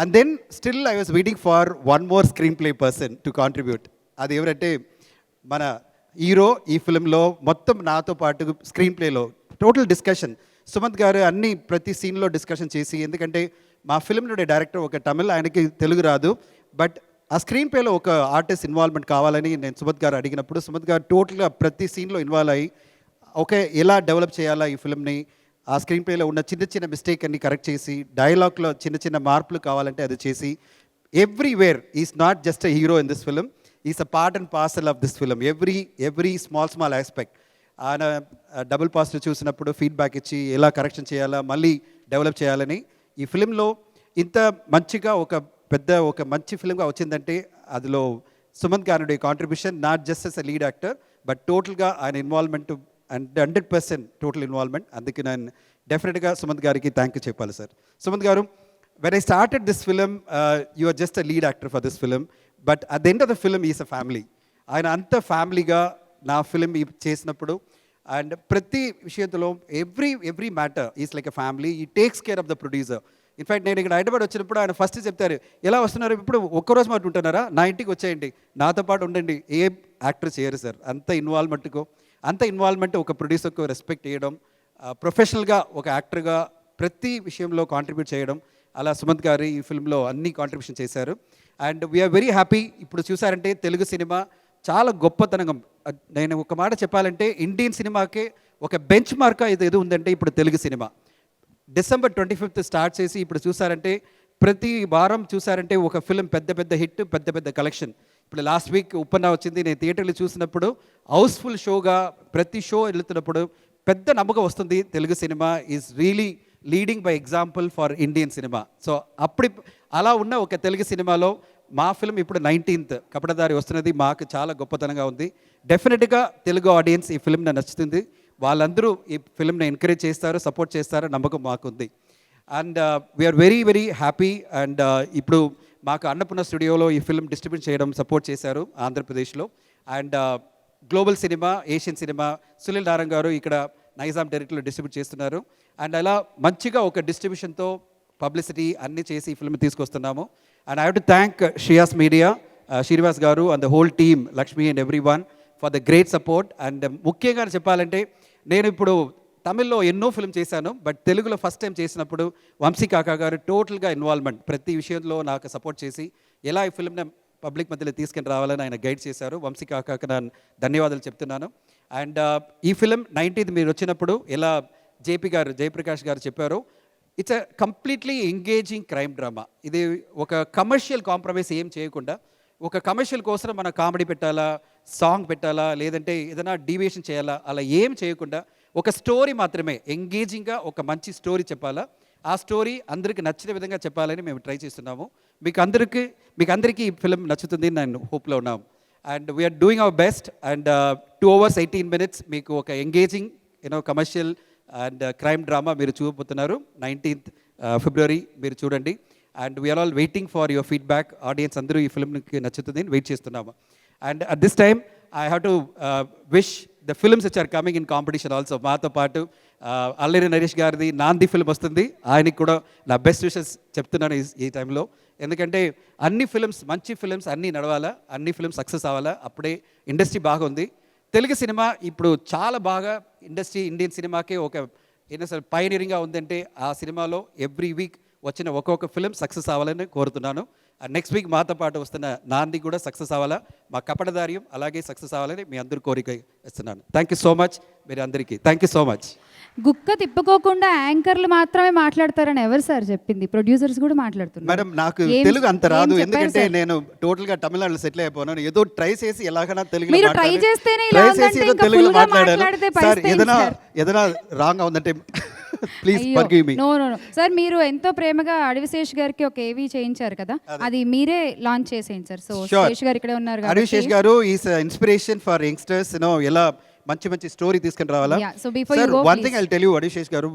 K: And then still I was waiting for one more screenplay person to contribute. అది ఎవరంటే మన హీరో. ఈ ఫిల్మ్లో మొత్తం నాతో పాటు స్క్రీన్ ప్లేలో టోటల్ డిస్కషన్ సుమంత్ గారు అన్ని ప్రతి సీన్లో డిస్కషన్ చేసి, ఎందుకంటే మా ఫిల్మ్ నుండి డైరెక్టర్ ఒక తమిళ్, ఆయనకి తెలుగు రాదు, బట్ ఆ స్క్రీన్ ప్లేలో ఒక ఆర్టిస్ట్ ఇన్వాల్వ్మెంట్ కావాలని నేను సుమంత్ గారు అడిగినప్పుడు సుమంత్ గారు టోటల్గా ప్రతి సీన్లో ఇన్వాల్వ్ అయ్యి ఓకే ఎలా డెవలప్ చేయాలా ఈ ఫిల్మ్ని, ఆ స్క్రీన్ ప్లేలో ఉన్న చిన్న చిన్న మిస్టేక్ అన్ని కరెక్ట్ చేసి, డైలాగ్లో చిన్న చిన్న మార్పులు కావాలంటే అది చేసి, everywhere is not just a hero in this film, is a part and parcel of this film. Every small aspect ఆయన డబుల్ పాజిటివ్ చూసినప్పుడు ఫీడ్బ్యాక్ ఇచ్చి ఎలా కరెక్షన్ చేయాలా, మళ్ళీ డెవలప్ చేయాలని ఈ ఫిల్మ్లో ఇంత మంచిగా ఒక మంచి ఫిల్మ్గా వచ్చిందంటే అందులో సుమంత్ గారి contribution, not just as a lead actor but టోటల్గా ఆయన ఇన్వాల్వ్మెంట్ అండ్ 100% టోటల్ ఇన్వాల్వ్మెంట్. అందుకే నేను డెఫినెట్గా సుమంత్ గారికి థ్యాంక్ యూ చెప్పాలి సార్. సుమంత్ గారు, when I started this film you are just a lead actor for this film, but at the end of the film is a family. ఆయన అంత ఫ్యామిలీగా నా ఫిలిం చేసినప్పుడు అండ్ ప్రతి విషయంలో every matter is like a family. He takes care of the producer. In fact నేను ఇక్కడ హైదరాబాద్ వచ్చినప్పుడు ఆయన ఫస్ట్ చెప్తారు, ఎలా వస్తున్నారు ఇప్పుడు, ఒక్కరోజు మాట ఉంటున్నారా, నా ఇంటికి వచ్చేయండి, నాతో పాటు ఉండండి. ఏ యాక్టర్ చేయరు సార్ అంత ఇన్వాల్వ్మెంట్ ఒక ప్రొడ్యూసర్కు రెస్పెక్ట్ చేయడం, ప్రొఫెషనల్గా ఒక యాక్టర్గా ప్రతి విషయంలో కాంట్రిబ్యూట్ చేయడం. అలా సుమంత్ గారు ఈ ఫిల్మ్లో అన్ని కాంట్రిబ్యూషన్ చేశారు. And we are very happy. ఇప్పుడు చూసారంటే తెలుగు సినిమా చాలా గొప్పతనంగా, నేను ఒక మాట చెప్పాలంటే ఇండియన్ సినిమాకే ఒక బెంచ్ మార్క్ ఏది ఉందంటే ఇప్పుడు Telugu cinema. December 25th start చేసి ఇప్పుడు చూసారంటే ప్రతి వారం చూసారంటే ఒక ఫిల్మ్ పెద్ద హిట్, పెద్ద కలెక్షన్. ఇప్పుడు లాస్ట్ వీక్ ఉప్పన్న వచ్చింది, నేను థియేటర్లో చూసినప్పుడు హౌస్ఫుల్ షోగా ప్రతి షో వెళ్తున్నప్పుడు పెద్ద నమ్మకం వస్తుంది. Telugu cinema is really leading by example for Indian cinema. So అలా ఉన్న ఒక తెలుగు సినిమాలో మా ఫిల్మ్ ఇప్పుడు 19th కపటదారి వస్తున్నది, మాకు చాలా గొప్పతనంగా ఉంది. డెఫినెట్గా తెలుగు ఆడియన్స్ ఈ ఫిల్మ్ని నచ్చుతుంది, వాళ్ళందరూ ఈ ఫిల్మ్ని ఎంకరేజ్ చేస్తారు, సపోర్ట్ చేస్తారు, నమ్మకం మాకుంది. And we are very happy. And ఇప్పుడు మాకు అన్నపూర్ణ స్టూడియోలో ఈ ఫిల్మ్ డిస్ట్రిబ్యూట్ చేయడం సపోర్ట్ చేశారు ఆంధ్రప్రదేశ్లో. And global cinema, Asian cinema, Sunil Narayan గారు ఇక్కడ నైజాం డైరెక్ట్లో డిస్ట్రిబ్యూట్ చేస్తున్నారు. అండ్ అలా మంచిగా ఒక డిస్ట్రిబ్యూషన్తో పబ్లిసిటీ అన్నీ చేసి ఈ ఫిల్మ్ తీసుకొస్తున్నాము. And I have to thank Shreyas media, Srinivas గారు and the whole team, Lakshmi and everyone for the great support. And ముఖ్యంగా చెప్పాలంటే నేను ఇప్పుడు తమిళ్లో ఎన్నో ఫిల్మ్ చేశాను, బట్ తెలుగులో ఫస్ట్ టైం చేసినప్పుడు వంశీ కాకా గారు టోటల్గా ఇన్వాల్వ్మెంట్ ప్రతి విషయంలో నాకు సపోర్ట్ చేసి ఎలా ఈ ఫిల్మ్ని పబ్లిక్ మధ్యలో తీసుకుని రావాలని ఆయన గైడ్ చేశారు. వంశీ కాకాకి నేను ధన్యవాదాలు చెప్తున్నాను. అండ్ ఈ ఫిల్మ్ 19th మీరు వచ్చినప్పుడు ఎలా జయప్రకాష్ గారు చెప్పారు, it's a completely engaging crime drama. ఇది ఒక కమర్షియల్ కాంప్రమైజ్ ఏం చేయకుండా, ఒక కమర్షియల్ కోసం మన కామెడీ పెట్టాలా, సాంగ్ పెట్టాలా, లేదంటే ఏదైనా డీవియేషన్ చేయాలా, అలా ఏం చేయకుండా ఒక స్టోరీ మాత్రమే ఎంగేజింగ్గా ఒక మంచి స్టోరీ చెప్పాలా, ఆ స్టోరీ అందరికీ నచ్చిన విధంగా చెప్పాలని మేము ట్రై చేస్తున్నాము. మీకు అందరికీ ఈ ఫిల్మ్ నచ్చుతుంది నేను హోప్లో ఉన్నాము. And we are doing our best. And 2 hours 18 minutes మీకు ఒక engaging commercial and crime drama మీరు చూడబోతున్నారు. 19th February మీరు చూడండి. And we are all waiting for your feedback. Audience అందరూ ఈ ఫిల్మ్కి నచ్చుతుంది వెయిట్ చేస్తున్నాము. And at this time I have to wish the films which are coming in competition also. మాతో పాటు అల్లరి నరేష్ గారిది నాంది ఫిల్మ్ వస్తుంది, ఆయనకి కూడా నా బెస్ట్ విషెస్ చెప్తున్నాను ఈ టైంలో. ఎందుకంటే అన్ని ఫిల్మ్స్, మంచి ఫిల్మ్స్ అన్నీ నడవాలా, అన్ని ఫిల్మ్స్ సక్సెస్ అవ్వాలా, అప్పుడే ఇండస్ట్రీ బాగుంది. తెలుగు సినిమా ఇప్పుడు చాలా బాగా ఇండస్ట్రీ ఇండియన్ సినిమాకే ఒక పైనీరింగ్గా ఉందంటే ఆ సినిమాలో ఎవ్రీ వీక్ వచ్చిన ఒక్కొక్క ఫిల్మ్ సక్సెస్ అవ్వాలని కోరుతున్నాను. నెక్స్ట్ వీక్ మాతో పాటు వస్తున్న నాంది కూడా సక్సెస్ అవ్వాలా, మా కపటదార్యం అలాగే సక్సెస్ అవ్వాలని మీ అందరూ కోరిక ఇస్తున్నాను. థ్యాంక్ యూ సో మచ్ మీరు అందరికీ. Thank you so much.
A: గుక్క తిప్పుకోకుండా యాంకర్లు మాత్రమే మాట్లాడతారని ఎవరు సార్ చెప్పింది? ప్రొడ్యూసర్స్ కూడా మాట్లాడుతున్నారు.
K: మేడం నాకు
A: ఏం-
K: తెలుగు అంత
A: ఏం
K: రాదు,
A: చెప్పారు
K: ఎందుకంటే
A: సార్?
K: నేను టోటల్గా తమిళనాడులో సెటిల్ అయిపోయాను. ఏదో ట్రై చేసి ఎలాగైనా తెలుగులో
A: మీరు
K: మాట్లాడి-
A: try చేస్తేనే ఇలా
K: try
A: ఉందంటే
K: చేసి ఏదో
A: ఇంకా
K: తెలుగులో
A: full గా
K: మాట్లాడాను.
A: మాట్లాడితే
K: సార్
A: పరిస్థితి ఏంటి సార్?
K: ఏదైనా రాంగ్ ఉందంటే please forgive me.
A: No no no sir, మీరు ఎంతో ప్రేమగా అడవిశేష్ గారికి ఒక ఏవి చేయించారు కదా, అది మీరే లాంచ్ చేసేయండి సార్. సో శేష్ గారు ఇక్కడే ఉన్నారు
K: అడివిశేష్
A: కాబట్టి.
K: గారు ఈస్ ఇన్స్పిరేషన్ ఫర్ యంగ్స్టర్స్, ఎలా మంచి మంచి స్టోరీ తీసుకుని రావాలా.
A: Yeah, so before
K: sir
A: you go,
K: one thing
A: please.
K: I tell you Adivi Sesh గారు,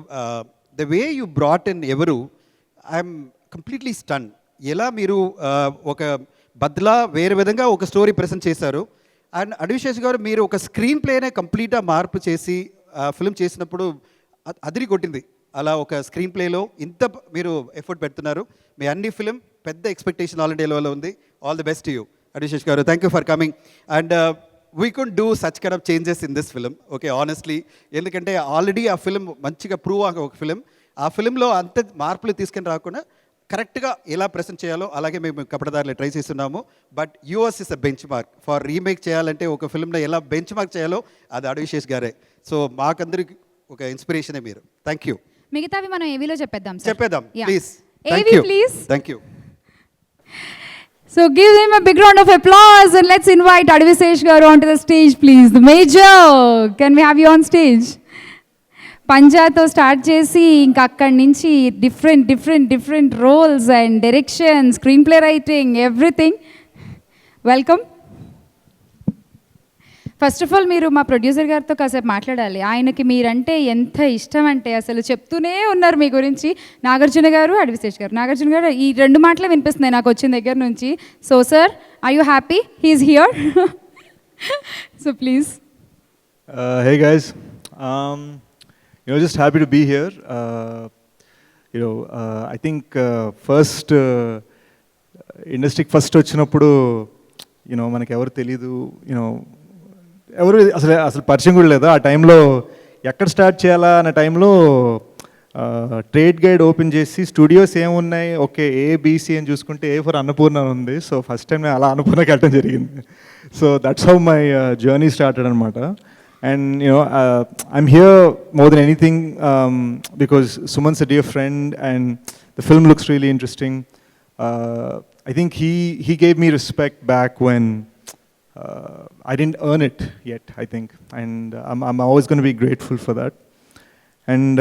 K: the way you brought in Evaru, I'm completely stun. ఎలా మీరు ఒక బద్లా వేరే విధంగా ఒక స్టోరీ ప్రెజెంట్ చేశారు. అండ్ అడివిశేష్ గారు మీరు ఒక స్క్రీన్ ప్లేనే కంప్లీట్గా మార్పు చేసి ఫిల్మ్ చేసినప్పుడు అదిరి కొట్టింది. అలా ఒక స్క్రీన్ ప్లేలో ఇంత మీరు ఎఫర్ట్ పెడుతున్నారు. మీ అన్ని ఫిలిం పెద్ద ఎక్స్పెక్టేషన్ ఆల్రెడీ లెవెల్లో ఉంది. All the best you Adivi Sesh గారు. Thank you for coming. And we could do such kind of changes in this film, okay, honestly. ఎందుకంటే ఆల్రెడీ ఆ ఫిలిం మంచిగా ప్రూవ్ అయ్యే ఒక ఫిలిం. ఆ ఫిలింలో అంత మార్పులు తీసుకుని రాకుండా కరెక్ట్గా ఎలా ప్రెజెంట్ చేయాలో అలాగే మేము కపటదారులు ట్రై చేస్తున్నాము. But US is a bench mark for remake చేయాలంటే ఒక ఫిల్మ్లో ఎలా బెంచ్ మార్క్ చేయాలో అది అడివిశేష్ గారే. సో మాకందరికి ఒక ఇన్స్పిరేషనే మీరు. Thank you.
A: మిగతావి మనం ఏవీలో చెప్పేద్దాం సార్.
K: చెప్పేద్దాం
A: Yeah.
K: ప్లీజ్.
A: ఏవి please.
K: Thank you.
A: So give him a big round of applause and let's invite Advisesh Garu onto the stage, please. The Major, can we have you on stage? పంజాతో start చేసి ఇంకా అక్కడి నుంచి different roles and direction, screenplay writing, everything. Welcome. First of all మీరు మా producer గారితో కాసేపు మాట్లాడాలి. ఆయనకి మీరంటే ఎంత ఇష్టం అంటే అసలు చెప్తూనే ఉన్నారు మీ గురించి. నాగార్జున గారు, అడ్విశేష్ గారు. నాగార్జున గారు ఈ 2 మాటలే వినిపిస్తున్నాయి నాకు వచ్చిన దగ్గర నుంచి. So sir, are you happy he's here? So please.
L: Hey guys, just happy to be here. I think first ఇండస్ట్రీకి ఫస్ట్ వచ్చినప్పుడు మనకి ఎవరు తెలీదు, ఎవరు అసలు పరిచయం కూడా లేదు. ఆ టైంలో ఎక్కడ స్టార్ట్ చేయాలా అనే టైంలో ట్రేడ్ గైడ్ ఓపెన్ చేసి స్టూడియోస్ ఏమున్నాయి, ఓకే ఏబిసి అని చూసుకుంటే ఏ ఫర్ అన్నపూర్ణ ఉంది. సో ఫస్ట్ టైం నేను అలా అన్నపూర్ణకి వెళ్ళడం జరిగింది. So that's how my journey started అనమాట. And I'm here more than anything because Suman's a dear friend and the film looks really interesting. I think he gave me respect back when I didn't earn it yet, I think, and I'm always going to be grateful for that. And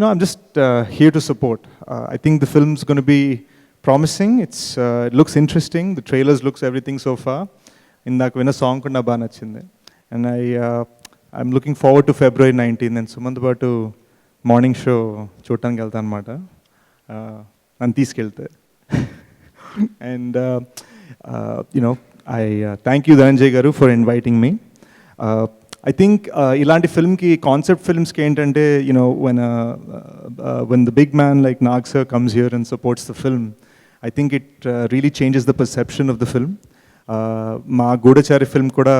L: I'm just here to support. I think the film's going to be promising. It looks interesting. The trailers looks everything so far. Indak vina song kuda ba nachindi. And I'm looking forward to February 19th and Sumant Batu morning show చూడటానికి వెళ్తాను అనమాట. నన్ను తీసుకెళ్తే. And I thank you Dhananjay గారు for inviting me. I think ఇలాంటి ఫిల్మ్కి concept ఫిల్మ్స్కి ఏంటంటే when the big man like Nag sir comes here and supports the film, I think it really changes the perception of the film. మా గూఢచారి film కూడా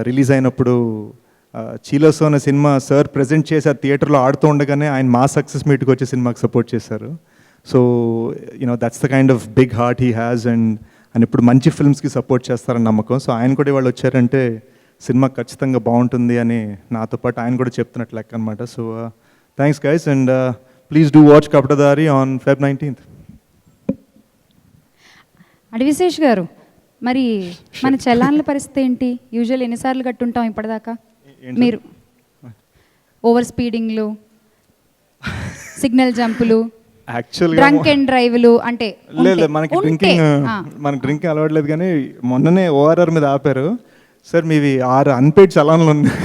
L: release అయినప్పుడు చీలోసో అనే cinema sir present చేసి ఆ థియేటర్లో ఆడుతూ ఉండగానే ఆయన మా సక్సెస్ మీట్కి వచ్చే సినిమాకి సపోర్ట్ చేశారు. So that's the kind of big heart he has and ఆయన ఇప్పుడు మంచి ఫిల్మ్స్కి సపోర్ట్ చేస్తారని నమ్మకం. సో ఆయన కూడా వాళ్ళు వచ్చారంటే సినిమా ఖచ్చితంగా బాగుంటుంది అని నాతో పాటు ఆయన కూడా చెప్తున్నట్లు లెక్క అనమాట. So thanks guys and please do watch Kapatadhaari on Feb 19th.
A: Adivi Sesh గారు, మరి మన చలాన్ల పరిస్థితి ఏంటి? యూజువల్ ఎన్నిసార్లు కట్టుంటాం ఇప్పటిదాకా? మీరు ఓవర్ స్పీడింగ్లు, సిగ్నల్ జంపులు,
L: యాక్చువల్గా
A: డ్రంక్ అండ్ డ్రైవ్లు అంటే
L: లేదు మనకి డ్రింకింగ్ అలవాట్లేదు. కానీ మొన్ననే ఓఆర్ఆర్ మీద ఆపారు. సార్ మీవి 6 అన్పెయిడ్ చలాన్లు ఉన్నాయి,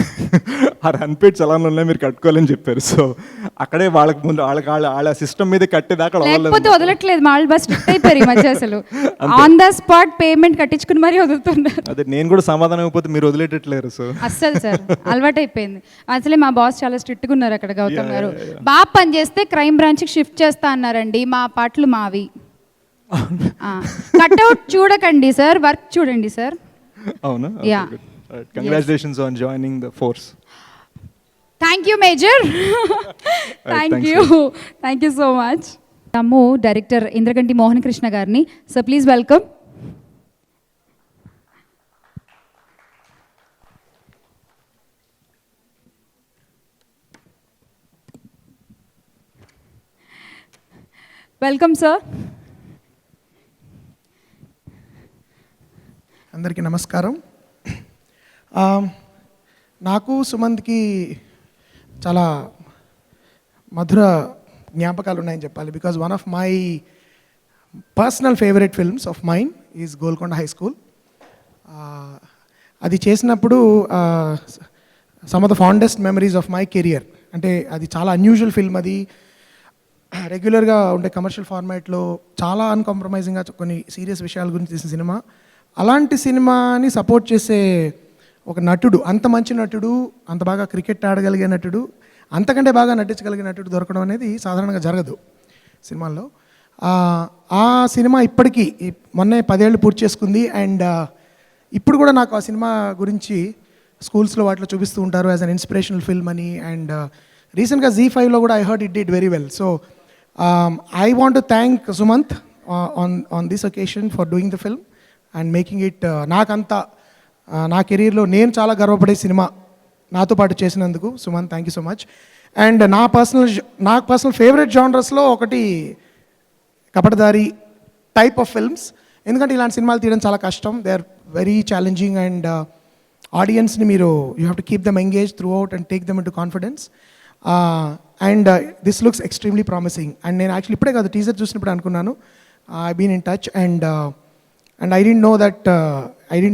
L: 6 అన్పెయిడ్ చలాన్లు ఉన్నాయి, మీరు కట్టుకోవాలని చెప్పారు. సో అక్కడే వాళ్ళకి ముందు వాళ్ళ సిస్టమ్ మీద కట్టేదాకా
A: లేకపోతే వదలట్లేదు. మా బస్ స్ట్రిక్ట్ అయిపోయారు ఈ మధ్య. అసలు ఆన్ ద స్పాట్ పేమెంట్ కట్టించుకుని మరీ వదులుతున్నారు.
L: అదే నేను కూడా సమాధానం అయిపోతే మీరు వదిలేటట్లేరు. సో
A: అస్సలు సార్ అలవాటు అయిపోయింది. అసలే మా బాస్ చాలా స్ట్రిక్ట్గా ఉన్నారు అక్కడ. గౌతమ్ గారు బాగా పని చేస్తే క్రైమ్ బ్రాంచ్కి షిఫ్ట్ చేస్తా అన్నారండి. మా పాటలు మావి. కట్అవుట్ చూడకండి సార్, వర్క్ చూడండి సార్.
L: అవునా?
A: Yeah.
L: Congratulations on joining the force.
A: Thank you, Major. Thank you so much. Nammu Director Indraganti Mohan Krishna Garni. So please welcome. Welcome sir.
I: అందరికీ నమస్కారం. నాకు సుమంత్కి చాలా మధుర జ్ఞాపకాలు ఉన్నాయని చెప్పాలి. Because one of my personal favourite films of mine is Golconda high school. అది చేసినప్పుడు some of the fondest memories of my career. అంటే అది చాలా అన్యూజువల్ ఫిల్మ్. అది రెగ్యులర్గా ఉండే కమర్షియల్ ఫార్మాట్లో చాలా అన్కాంప్రమైజింగ్గా కొన్ని సీరియస్ విషయాల గురించి తీసిన సినిమా. అలాంటి సినిమాని సపోర్ట్ చేసే ఒక నటుడు, అంత మంచి నటుడు, అంత బాగా క్రికెట్ ఆడగలిగే నటుడు, అంతకంటే బాగా నటించగలిగే నటుడు దొరకడం అనేది సాధారణంగా జరగదు సినిమాల్లో. ఆ సినిమా ఇప్పటికీ మొన్నే 10 ఏళ్ళు పూర్తి చేసుకుంది. అండ్ ఇప్పుడు కూడా నాకు ఆ సినిమా గురించి స్కూల్స్లో వాటిలో చూపిస్తూ ఉంటారు యాజ్ అన్ ఇన్స్పిరేషనల్ ఫిల్మ్ అని. అండ్ రీసెంట్గా ZEE5లో కూడా I heard it did very well. So I want to thank Sumanth on this occasion for doing the film and making it నాకంతా నా కెరీర్లో నేను చాలా గర్వపడే సినిమా నాతో పాటు చేసినందుకు Sumanth, thank you so much. And నాకు పర్సనల్ ఫేవరెట్ జానరస్లో ఒకటి కపటదారి టైప్ ఆఫ్ ఫిల్మ్స్. ఎందుకంటే ఇలాంటి సినిమాలు తీయడం చాలా కష్టం. They are very challenging and ఆడియన్స్ని మీరు you have to keep them engage throughout and take them into confidence. And this looks ఎక్స్ట్రీమ్లీ ప్రామిసింగ్. అండ్ నేను యాక్చువల్లీ ఇప్పుడే కాదు టీజర్ చూసినప్పుడు అనుకున్నాను I been in touch and I didn't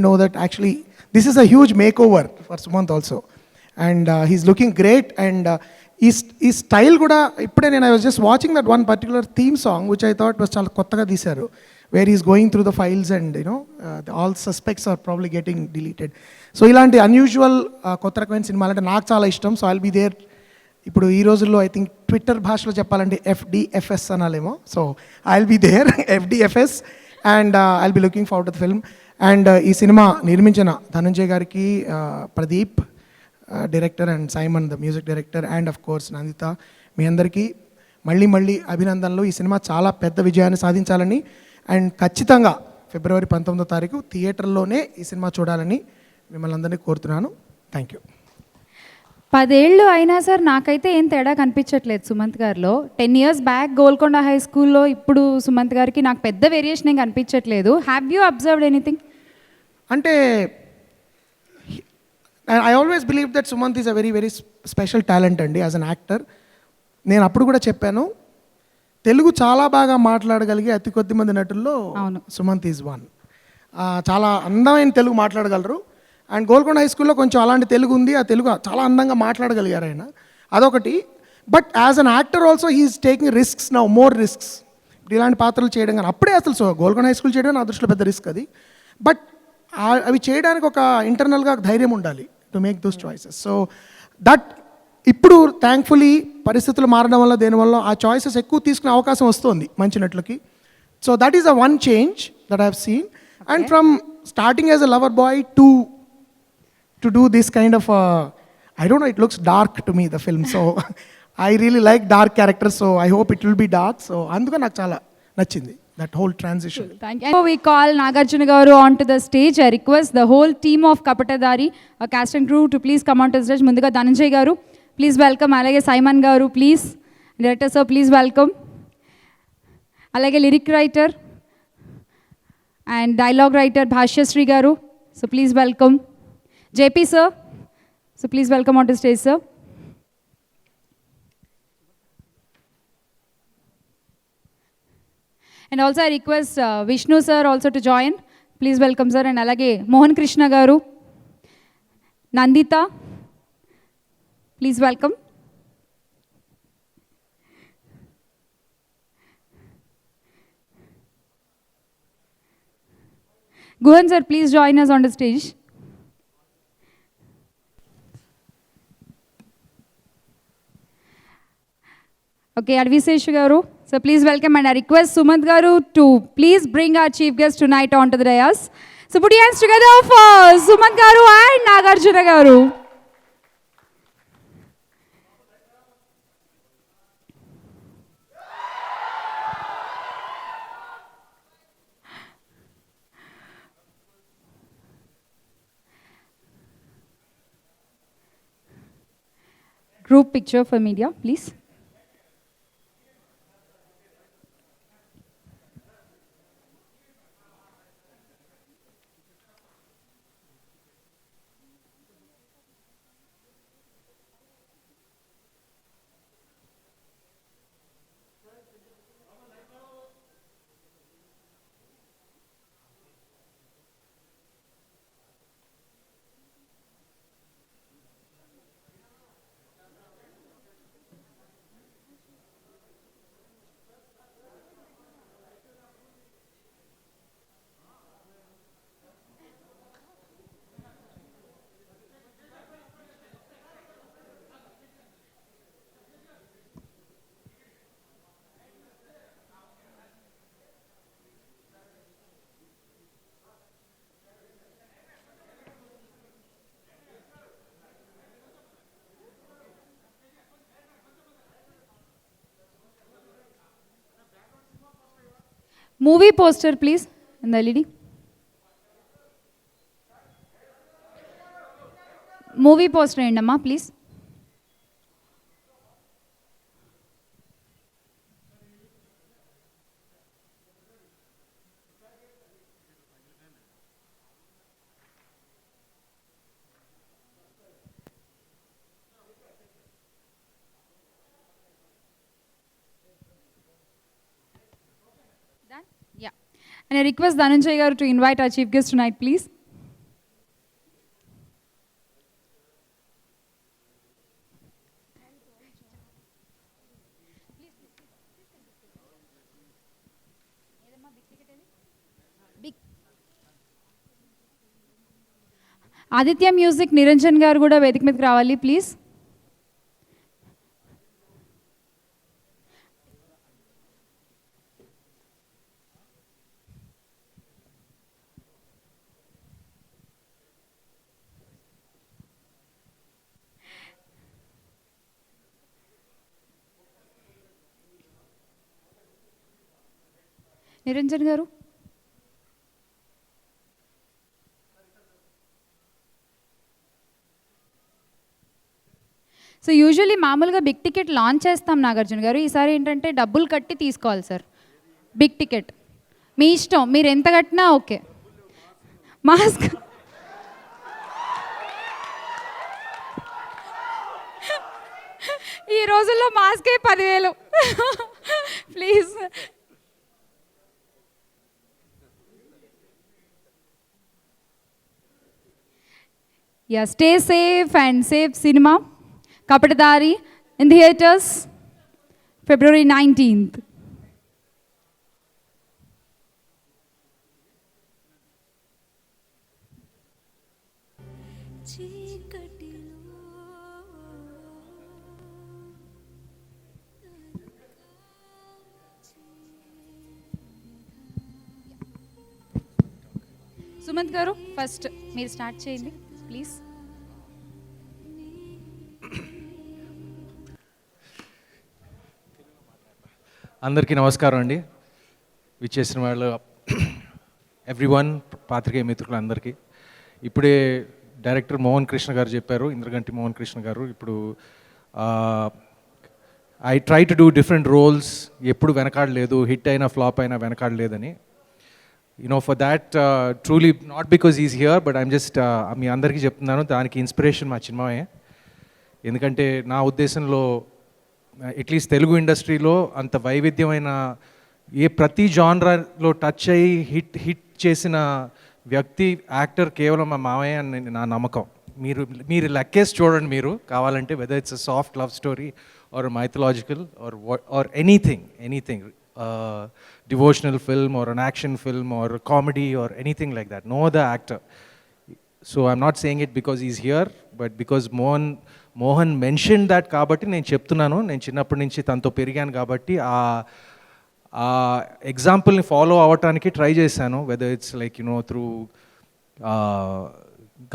I: know that actually this is a huge makeover for Sumanth also. And he's looking great. And his style kuda ippude I was just watching that one particular theme song which I thought was chala kottaga teesaru, where he's going through the files and all suspects are probably getting deleted. So ilanti unusual kotta rakamaina cinema ante naaku chaala ishtam. So I'll be there. ఇప్పుడు ఈ రోజుల్లో I think Twitter భాషలో చెప్పాలంటే FDFS అనాలేమో. So I'll be there FDFS and I'll be looking forward to the film. And ఈ cinema నిర్మించిన ధనంజయ్ గారికి, Pradeep director, and Simon the music director, and of course Nandita, మీ అందరికీ మళ్ళీ అభినందనలు. ఈ సినిమా చాలా పెద్ద విజయాన్ని సాధించాలని అండ్ ఖచ్చితంగా ఫిబ్రవరి 19వ తారీఖు థియేటర్లోనే ఈ సినిమా చూడాలని మిమ్మల్ని అందరినీ కోరుతున్నాను. Thank you.
A: 10 ఏళ్ళు అయినా సార్ నాకైతే ఏం తేడా కనిపించట్లేదు సుమంత్ గారిలో. 10 years బ్యాక్ గోల్కొండ హై స్కూల్లో ఇప్పుడు సుమంత్ గారికి నాకు పెద్ద వేరియేషన్ ఏం కనిపించట్లేదు. Have you observed anything?
I: అంటే I always believe that Sumanth is a very very special talent అండి యాజ్ అన్ యాక్టర్. నేను అప్పుడు కూడా చెప్పాను, తెలుగు చాలా బాగా మాట్లాడగలిగే అతి కొద్ది మంది నటుల్లో సుమంత్ ఈజ్ వన్. చాలా అందమైన తెలుగు మాట్లాడగలరు. అండ్ గోల్కొండ హై స్కూల్లో కొంచెం అలాంటి తెలుగు ఉంది. ఆ తెలుగు చాలా అందంగా మాట్లాడగలిగారు ఆయన, అదొకటి. But as an actor also he's taking risks now, more risks. ఇప్పుడు ఇలాంటి పాత్రలు చేయడం కానీ అప్పుడే అసలు గోల్కొండ హై స్కూల్ చేయడం నా దృష్టిలో పెద్ద రిస్క్ అది. బట్ అవి చేయడానికి ఒక ఇంటర్నల్గా ధైర్యం ఉండాలి to make those choices. So that ఇప్పుడు థ్యాంక్ఫుల్లీ పరిస్థితులు మారడం వల్ల దేనివల్ల ఆ చాయిసెస్ ఎక్కువ తీసుకునే అవకాశం వస్తుంది మంచి నటులకి. So that is a one change that I have seen. And from starting as a lover boy to do this kind of I don't know, it looks dark to me, the film. So I really like dark characters, so I hope it will be dark. So anduga నాకు చాలా నచ్చింది that whole transition.
A: Thank you. We call Nagarjuna Garu onto the stage. I request the whole team of Kapatadari, a cast and crew, to please come onto the stage. Munduga Dhananjay Garu, please welcome. Alage Simon Garu, please. Director sir, please welcome. Alage lyric writer and dialogue writer Bhashya Sri Garu, so please welcome. JP sir, so please welcome onto the stage sir. And also I request Vishnu sir also to join. Please welcome sir. And alage Mohan Krishna Garu, Nandita, please welcome. Guhan sir, please join us on the stage. Okay, Advisesh Garu, so please welcome, and I request Sumanth Garu to please bring our chief guest tonight onto the dais. So put your hands together for Sumanth Garu and Nagarjuna Garu. Group picture for media, please. Movie poster please in the LED. Movie poster వేయండి అమ్మా please. Yeah. And I request Dhananjay garu to invite our chief guest tonight, please. Aditya music Niranjan గారు కూడా వేదిక మీదకి రావాలి please. Niranjan గారు so usually మామూలుగా big ticket launch చేస్తాం నాగార్జున గారు, ఈసారి ఏంటంటే డబ్బులు కట్టి తీసుకోవాలి సార్ బిగ్ టికెట్. మీ ఇష్టం, మీరు ఎంత కట్టినా ఓకే. మాస్క్ ఈ రోజుల్లో మాస్కే 10,000 please. Yeah, stay safe and safe cinema Kapatadari in theaters February 19th. Sumanth గారు ఫస్ట్ మీరు స్టార్ట్ చేయండి ప్లీజ్.
E: అందరికీ నమస్కారం అండి. విచ్చేసిన వాళ్ళు ఎవ్రీవన్, పాత్రికేయ మిత్రులందరికీ. ఇప్పుడే డైరెక్టర్ మోహన్ కృష్ణ గారు చెప్పారు, ఇంద్రగంటి మోహన్ కృష్ణ గారు, ఇప్పుడు I try to do different roles, ఎప్పుడు వెనకాడలేదు, హిట్ అయినా ఫ్లాప్ అయినా వెనకాడలేదని. For that truly not because is here, but I'm just మీ అందరికీ చెప్తున్నాను, దానికి ఇన్స్పిరేషన్ మా చిన్మయ్యే. ఎందుకంటే నా ఉద్దేశంలో అట్లీస్ట్ తెలుగు ఇండస్ట్రీలో అంత వైవిధ్యమైన ప్రతి జానరాలో టచ్ అయ్యి హిట్ చేసిన వ్యక్తి, యాక్టర్ కేవలం మా మామయ్య అని నా నమ్మకం. మీరు లెక్కేసి చూడండి, మీరు కావాలంటే, whether it's a soft love story or mythological or anything devotional film or an action film or comedy or anything like that, know the actor. So I'm not saying it because is here, but because Mohan mention that కాబట్టి నేను చెప్తున్నాను. నేను చిన్నప్పటి నుంచి తనతో పెరిగాను కాబట్టి ఆ ఎగ్జాంపుల్ని ఫాలో అవ్వటానికి ట్రై చేశాను, whether it's like through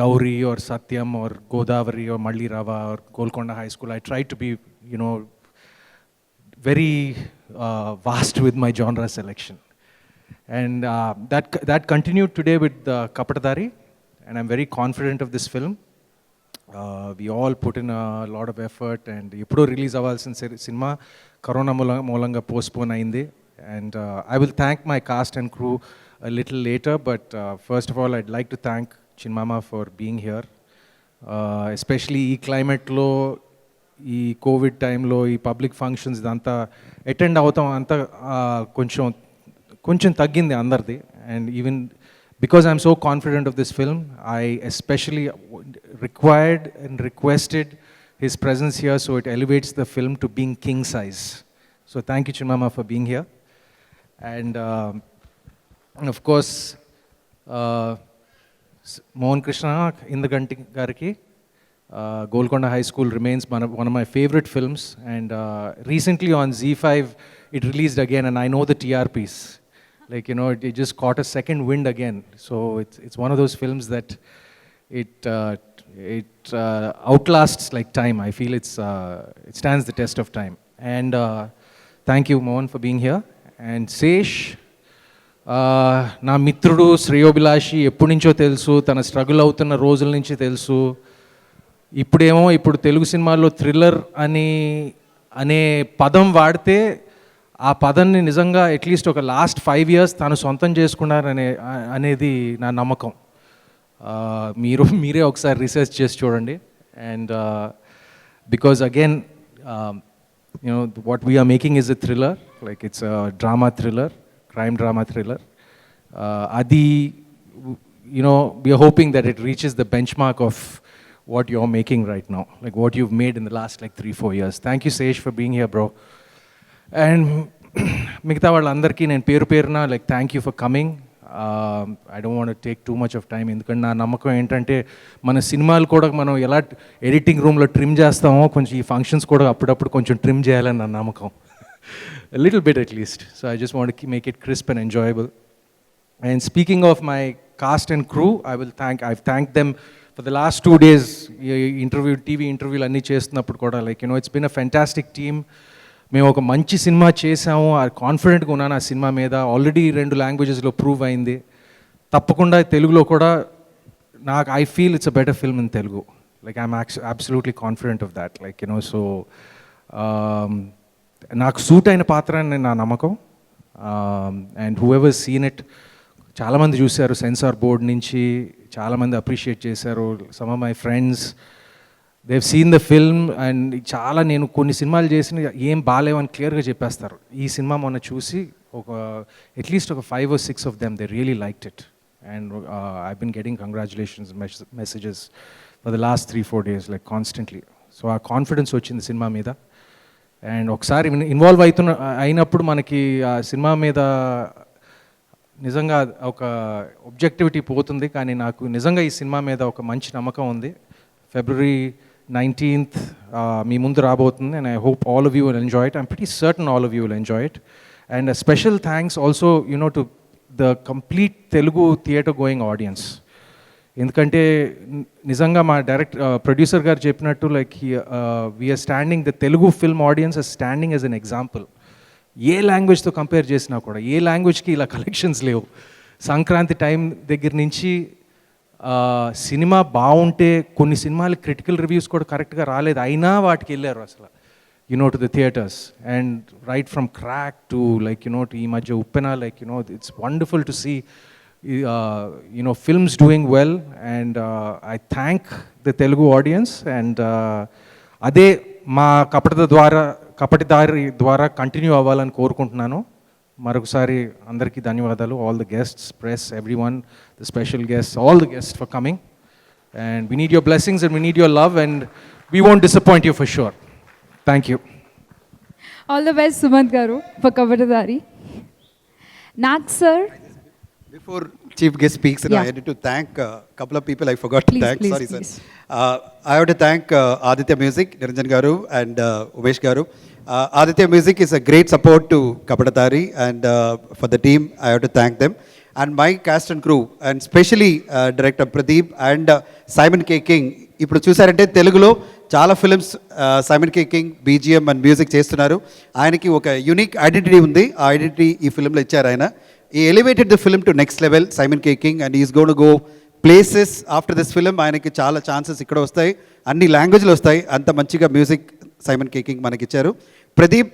E: Gowri or Satyam or Godavari or Malli Raava or Golconda high school. I try to be very vast with my genre selection, and that continued today with Kapatadari, and I'm very confident of this film. We all put in a lot of effort, and ippudu release avalsin cinema corona moolanga postpone ayindi, and I will thank my cast and crew a little later, but first of all I'd like to thank Chinmama for being here, especially ee climate lo, ఈ Covid టైంలో ఈ public functions ఇదంతా attend అవుతాం అంతా కొంచెం తగ్గింది అందరిది. And even because I'm so confident of this film, I especially required and requested his presence here, so it elevates the film to being king size. So thank you చిన్మామ for being here. And of course Mohan Krishna Indraganti గారికి, Golconda High School remains one of my favorite films, and recently on Z5 it released again, and I know the TRPs, like it just caught a second wind again. So it's one of those films that it outlasts like time. I feel it stands the test of time. And thank you Mohan for being here. And Sesh, నా మిత్రుడు శ్రేయోభిలాషి ఎప్పటి నుంచో తెలుసు, తన struggle అవుతున్న రోజుల నుంచి తెలుసు. ఇప్పుడు తెలుగు సినిమాల్లో థ్రిల్లర్ అనే పదం వాడితే ఆ పదాన్ని నిజంగా అట్లీస్ట్ ఒక లాస్ట్ 5 years తను సొంతం చేసుకున్నారనేది నా నమ్మకం. మీరే ఒకసారి రీసెర్చ్ చేసి చూడండి. And because again what we are making is a thriller, like it's a drama thriller, crime drama thriller. Adi, we are hoping that it reaches the benchmark of what you're making right now, like what you've made in the last 3-4 years. Thank you, Sesh, for being here, bro. And మిగతా వాళ్ళందరికీ నేను పేరున thank you for coming. I don't want take too much of time, ఎందుకంటే నా నమ్మకం ఏంటంటే మన సినిమాలు కూడా మనం ఎలా ఎడిటింగ్ రూమ్లో ట్రిమ్ చేస్తామో కొంచెం ఈ ఫంక్షన్స్ కూడా అప్పుడప్పుడు కొంచెం ట్రిమ్ చేయాలని నా నమ్మకం, little bit at least. So I just want make it crisp and enjoyable. And speaking of my cast and crew, I've thanked them for the last 2 days. TV ఇంటర్వ్యూలు అన్నీ చేస్తున్నప్పుడు కూడా it's been a fantastic team. మేము ఒక మంచి cinema చేసాము, కాన్ఫిడెంట్గా ఉన్నాను ఆ సినిమా మీద. ఆల్రెడీ 2 లాంగ్వేజెస్లో ప్రూవ్ అయింది. తప్పకుండా తెలుగులో కూడా I feel it's a better film in Telugu. I'm absolutely confident of that. So నాకు సూట్ అయిన పాత్ర అని నా నమ్మకం. And who ever seen it, చాలామంది చూశారు, సెన్సార్ బోర్డ్ నుంచి చాలామంది అప్రిషియేట్ చేశారు. Some of my friends, they've seen the film, and చాలా నేను కొన్ని సినిమాలు చేసిన ఏం బాగాలేవని క్లియర్గా చెప్పేస్తారు. ఈ సినిమా మొన్న చూసి అట్లీస్ట్ ఒక 5 or 6 of them, they really liked it. And I've been getting congratulations messages for the last 3-4 days, constantly. So ఆ కాన్ఫిడెన్స్ వచ్చింది సినిమా మీద. అండ్ ఒకసారి ఇన్వాల్వ్ అయినప్పుడు మనకి ఆ సినిమా మీద నిజంగా ఒక ఆబ్జెక్టివిటీ పోతుంది. కానీ నాకు నిజంగా ఈ సినిమా మీద ఒక మంచి నమ్మకం ఉంది. February 19th మీ ముందు రాబోతుంది, and I hope all of you will enjoy it. I'm pretty certain all of you will enjoy it. And a special thanks also to the complete Telugu theatre going audience. ఎందుకంటే నిజంగా మా producer గారు చెప్పినట్టు we're standing, the Telugu film audience are standing as an example. ఏ లాంగ్వేజ్తో compare చేసినా కూడా ఏ లాంగ్వేజ్కి ఇలా కలెక్షన్స్ లేవు. సంక్రాంతి టైం దగ్గర నుంచి సినిమా బాగుంటే కొన్ని సినిమాలు క్రిటికల్ రివ్యూస్ కూడా కరెక్ట్గా రాలేదు, అయినా వాటికి వెళ్ళారు అసలు to the theatres. And right from Krack to to ఈ మధ్య Uppena, it's wonderful to see films doing well. And I thank the Telugu audience. And అదే మా కపటిదారి ద్వారా కంటిన్యూ అవ్వాలని కోరుకుంటున్నాను. మరొకసారి అందరికీ ధన్యవాదాలు. All the guests, press, everyone, the special guests, all the guests for coming. And we need your blessings and we need your love, and we won't disappoint you for sure. Thank you.
A: All the best Sumanth గారు for Kapatadhaari. Nag sir,
K: Before Chief Guest speaks, I had to thank a couple of people I forgot to thank. Sorry, sir. I have to thank Aditya Music, Niranjan Garu and Umesh Garu. Aditya Music is a great support to Kapatadari, and for the team, I have to thank them. And my cast and crew, and especially Director Pradeep and Simon K. King. ఇప్పుడు చూసారంటే తెలుగులో చాలా films Simon K king BGM and music చేస్తున్నారు. ఆయనకి ఒక unique identity ఉంది. ఆ identity ఈ ఫిల్మ్లో ఇచ్చారు ఆయన. He elevated the film to next level, Simon K. King, and he is going to go places after this film. ఆయనకి చాలా ఛాన్సెస్ ఇక్కడ వస్తాయి, అన్ని లాంగ్వేజ్లో వస్తాయి. అంత మంచిగా మ్యూజిక్ సైమన్ కే కింగ్ మనకి ఇచ్చారు. ప్రదీప్,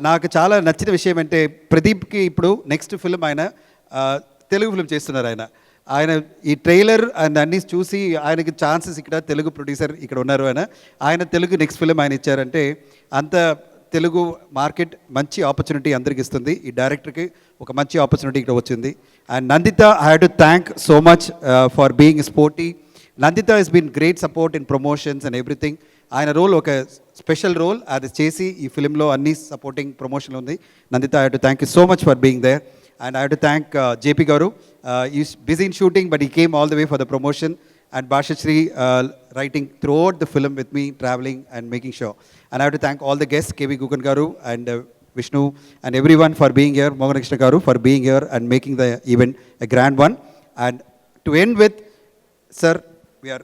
K: నాకు చాలా నచ్చిన విషయం అంటే ప్రదీప్కి ఇప్పుడు నెక్స్ట్ ఫిల్మ్ ఆయన తెలుగు ఫిల్మ్ చేస్తున్నారు. ఆయన ఈ ట్రైలర్ అండ్ అన్నీ చూసి ఆయనకి ఛాన్సెస్ ఇక్కడ తెలుగు ప్రొడ్యూసర్ ఇక్కడ ఉన్నారు. ఆయన తెలుగు నెక్స్ట్ ఫిల్మ్ ఆయన ఇచ్చారంటే అంత తెలుగు మార్కెట్ మంచి ఆపర్చునిటీ అందరికి ఇస్తుంది. ఈ డైరెక్టర్కి ఒక మంచి ఆపర్చునిటీ ఇక్కడ వచ్చింది. And Nandita, I have to thank so much for being sporty. Nandita has been great support in promotions and everything. ఆయన రోల్ ఒక స్పెషల్ రోల్, అది చేసి ఈ ఫిలింలో అన్ని సపోర్టింగ్ ప్రమోషన్లు ఉంది. Nandita, I have to thank you so much for being there. And I have to thank JP Garu. He's busy in shooting, but he came all the way for the promotion. And Bhashashri writing throughout the film with me, traveling and making sure. And I have to thank all the guests, KV Gugan Garu and Vishnu and everyone for being here, Mohan Krishna Garu for being here and making the event a grand one. And to end with, sir, we are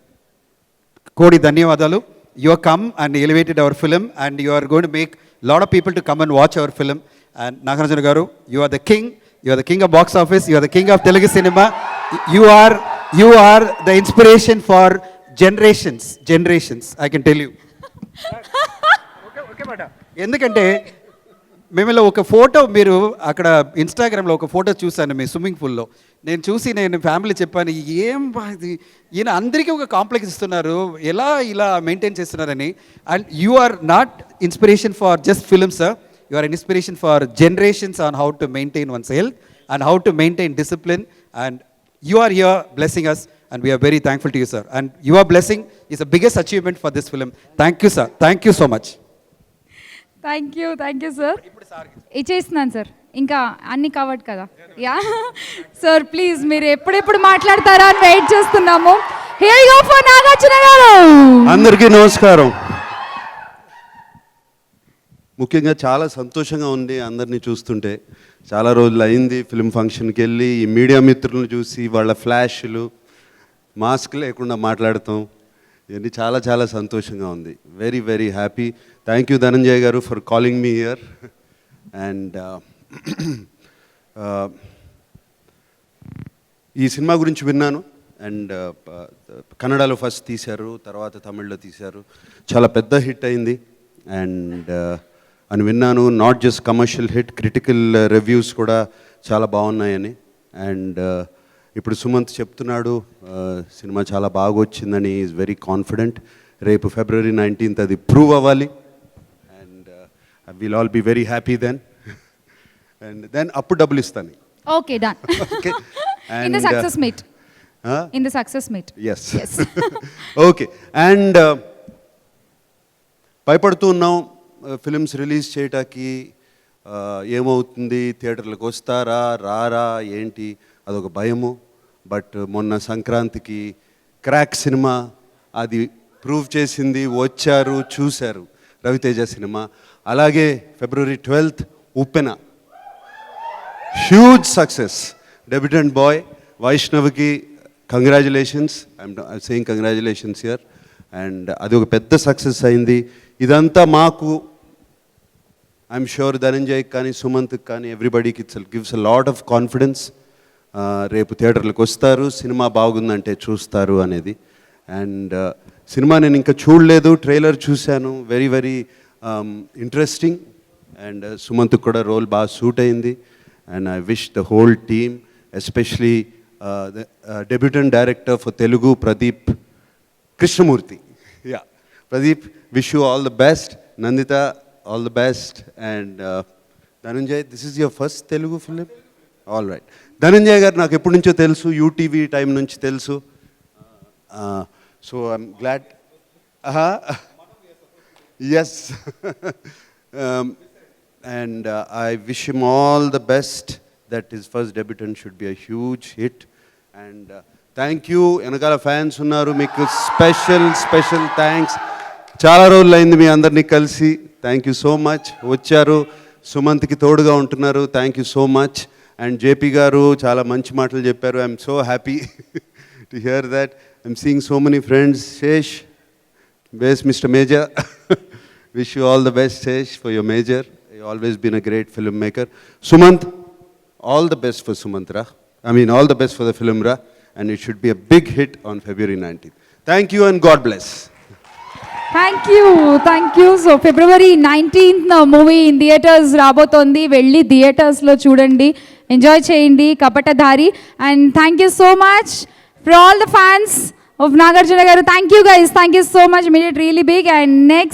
K: Kodi Dhanyavadalu. You have come and elevated our film, and you are going to make a lot of people to come and watch our film. And Nagarjuna Garu, you are the king. You are the king of box office, you are the king of Telugu cinema, you are the inspiration for generations I can tell you. ఎందుకంటే మిమ్మల్ని ఒక photo మీరు అక్కడ ఇన్స్టాగ్రామ్లో ఒక photo చూశాను మీ swimming పూల్లో. నేను ఫ్యామిలీ చెప్పాను, ఏం ఇది, ఈయన అందరికీ ఒక కాంప్లెక్స్ ఇస్తున్నారు, ఎలా ఇలా మెయింటైన్ చేస్తున్నారని. And you are not inspiration for just films sir, you are inspiration for generations on how to maintain one's health and how to maintain discipline. And you are here blessing us and we are very thankful to you sir, and your blessing is the biggest achievement for this film. Thank you sir, thank you so much.
A: Thank you sir. ఇచ్చేస్తున్నాను sir, ఇంకా అన్ని covered కదా. Yeah sir, please మీరు ఎప్పుడెప్పుడు మాట్లాడతారా అని wait చేస్తున్నాము. Here you go for Nagarjuna గారు.
M: అందరికీ నమస్కారం. ముఖ్యంగా చాలా సంతోషంగా ఉంది అందరినీ చూస్తుంటే. చాలా రోజులు అయింది ఫిల్మ్ ఫంక్షన్కి వెళ్ళి ఈ మీడియా మిత్రులను చూసి వాళ్ళ ఫ్లాష్లు, మాస్క్ లేకుండా మాట్లాడతాం, ఇవన్నీ చాలా చాలా సంతోషంగా ఉంది. Very very happy. Thank you Dhananjay గారు for calling me here. And ఈ సినిమా గురించి విన్నాను. అండ్ కన్నడలో ఫస్ట్ తీశారు, తర్వాత తమిళ్లో తీశారు, చాలా పెద్ద హిట్ అయింది అండ్ అని విన్నాను. Not just commercial hit, critical reviews కూడా చాలా బాగున్నాయని. అండ్ ఇప్పుడు సుమంత్ చెప్తున్నాడు సినిమా చాలా బాగా వచ్చిందని. Is very confident. రేపు February 19th అది ప్రూవ్ అవ్వాలి and will all be very happy then. And then అప్పుడు డబ్బులు ఇస్తాను.
A: Okay, done. In the success meet.
M: Yes, okay. And భయపడుతూ ఉన్నాం ఫిలిమ్స్ రిలీజ్ చేయటానికి, ఏమవుతుంది, థియేటర్లకు వస్తారా రారా ఏంటి, అదొక భయము. బట్ మొన్న సంక్రాంతికి క్రాక్ సినిమా అది ప్రూవ్ చేసింది, వచ్చారు చూశారు రవితేజ సినిమా. అలాగే February 12th Uppena, huge success. Debutant boy వైష్ణవ్కి congratulations, I'm saying congratulations here. And అది ఒక పెద్ద సక్సెస్ అయింది. ఇదంతా మాకు, ఐఎమ్ షూర్ ధనంజయ్కి కానీ సుమంత్కి కానీ ఎవ్రీబడీకి it's gives a lot of confidence. రేపు థియేటర్లకు వస్తారు, సినిమా బాగుందంటే చూస్తారు అనేది. అండ్ సినిమా నేను ఇంకా చూడలేదు, ట్రైలర్ చూశాను, వెరీ వెరీ ఇంట్రెస్టింగ్. అండ్ సుమంత్కి కూడా రోల్ బాగా సూట్ అయింది. And I wish the whole team, especially the debutant director for Telugu Pradeep Krishnamurthy. Yeah Pradeep, wish you all the best. Nandita, all the best. And Dhananjay, this is your first Telugu film? All right. Dhananjay garu నాకు ఎప్పటి నుంచో తెలుసు, UTV time నుంచి తెలుసు. So I'm glad. Yes. And I wish him all the best that his first debutant should be a huge hit. And thank you. వెనకాల fans ఉన్నారు, మీకు special thanks. చాలా రోజులు అయింది మీ అందరినీ కలిసి. Thank you so much. వచ్చారు, సుమంత్కి తోడుగా ఉంటున్నారు. Thank you so much. And JP గారు చాలా మంచి మాటలు చెప్పారు. I'm so happy to hear that. I'm seeing so many friends. Sesh, best mister major, wish you all the best Sesh for your Major. You always been a great film maker. Sumanth, all the best for Sumanth రా. All the best for the film రా. And it should be a big hit on February 19th. Thank you and God bless.
A: Thank you. So February 19th movie in theatres రాబోతోంది. వెళ్ళి థియేటర్స్లో చూడండి, enjoy చేయండి Kapatadhaari. And thank you so much for all the fans of Nagarjuna garu. Thank you guys, thank you so much. Mediate really big. And next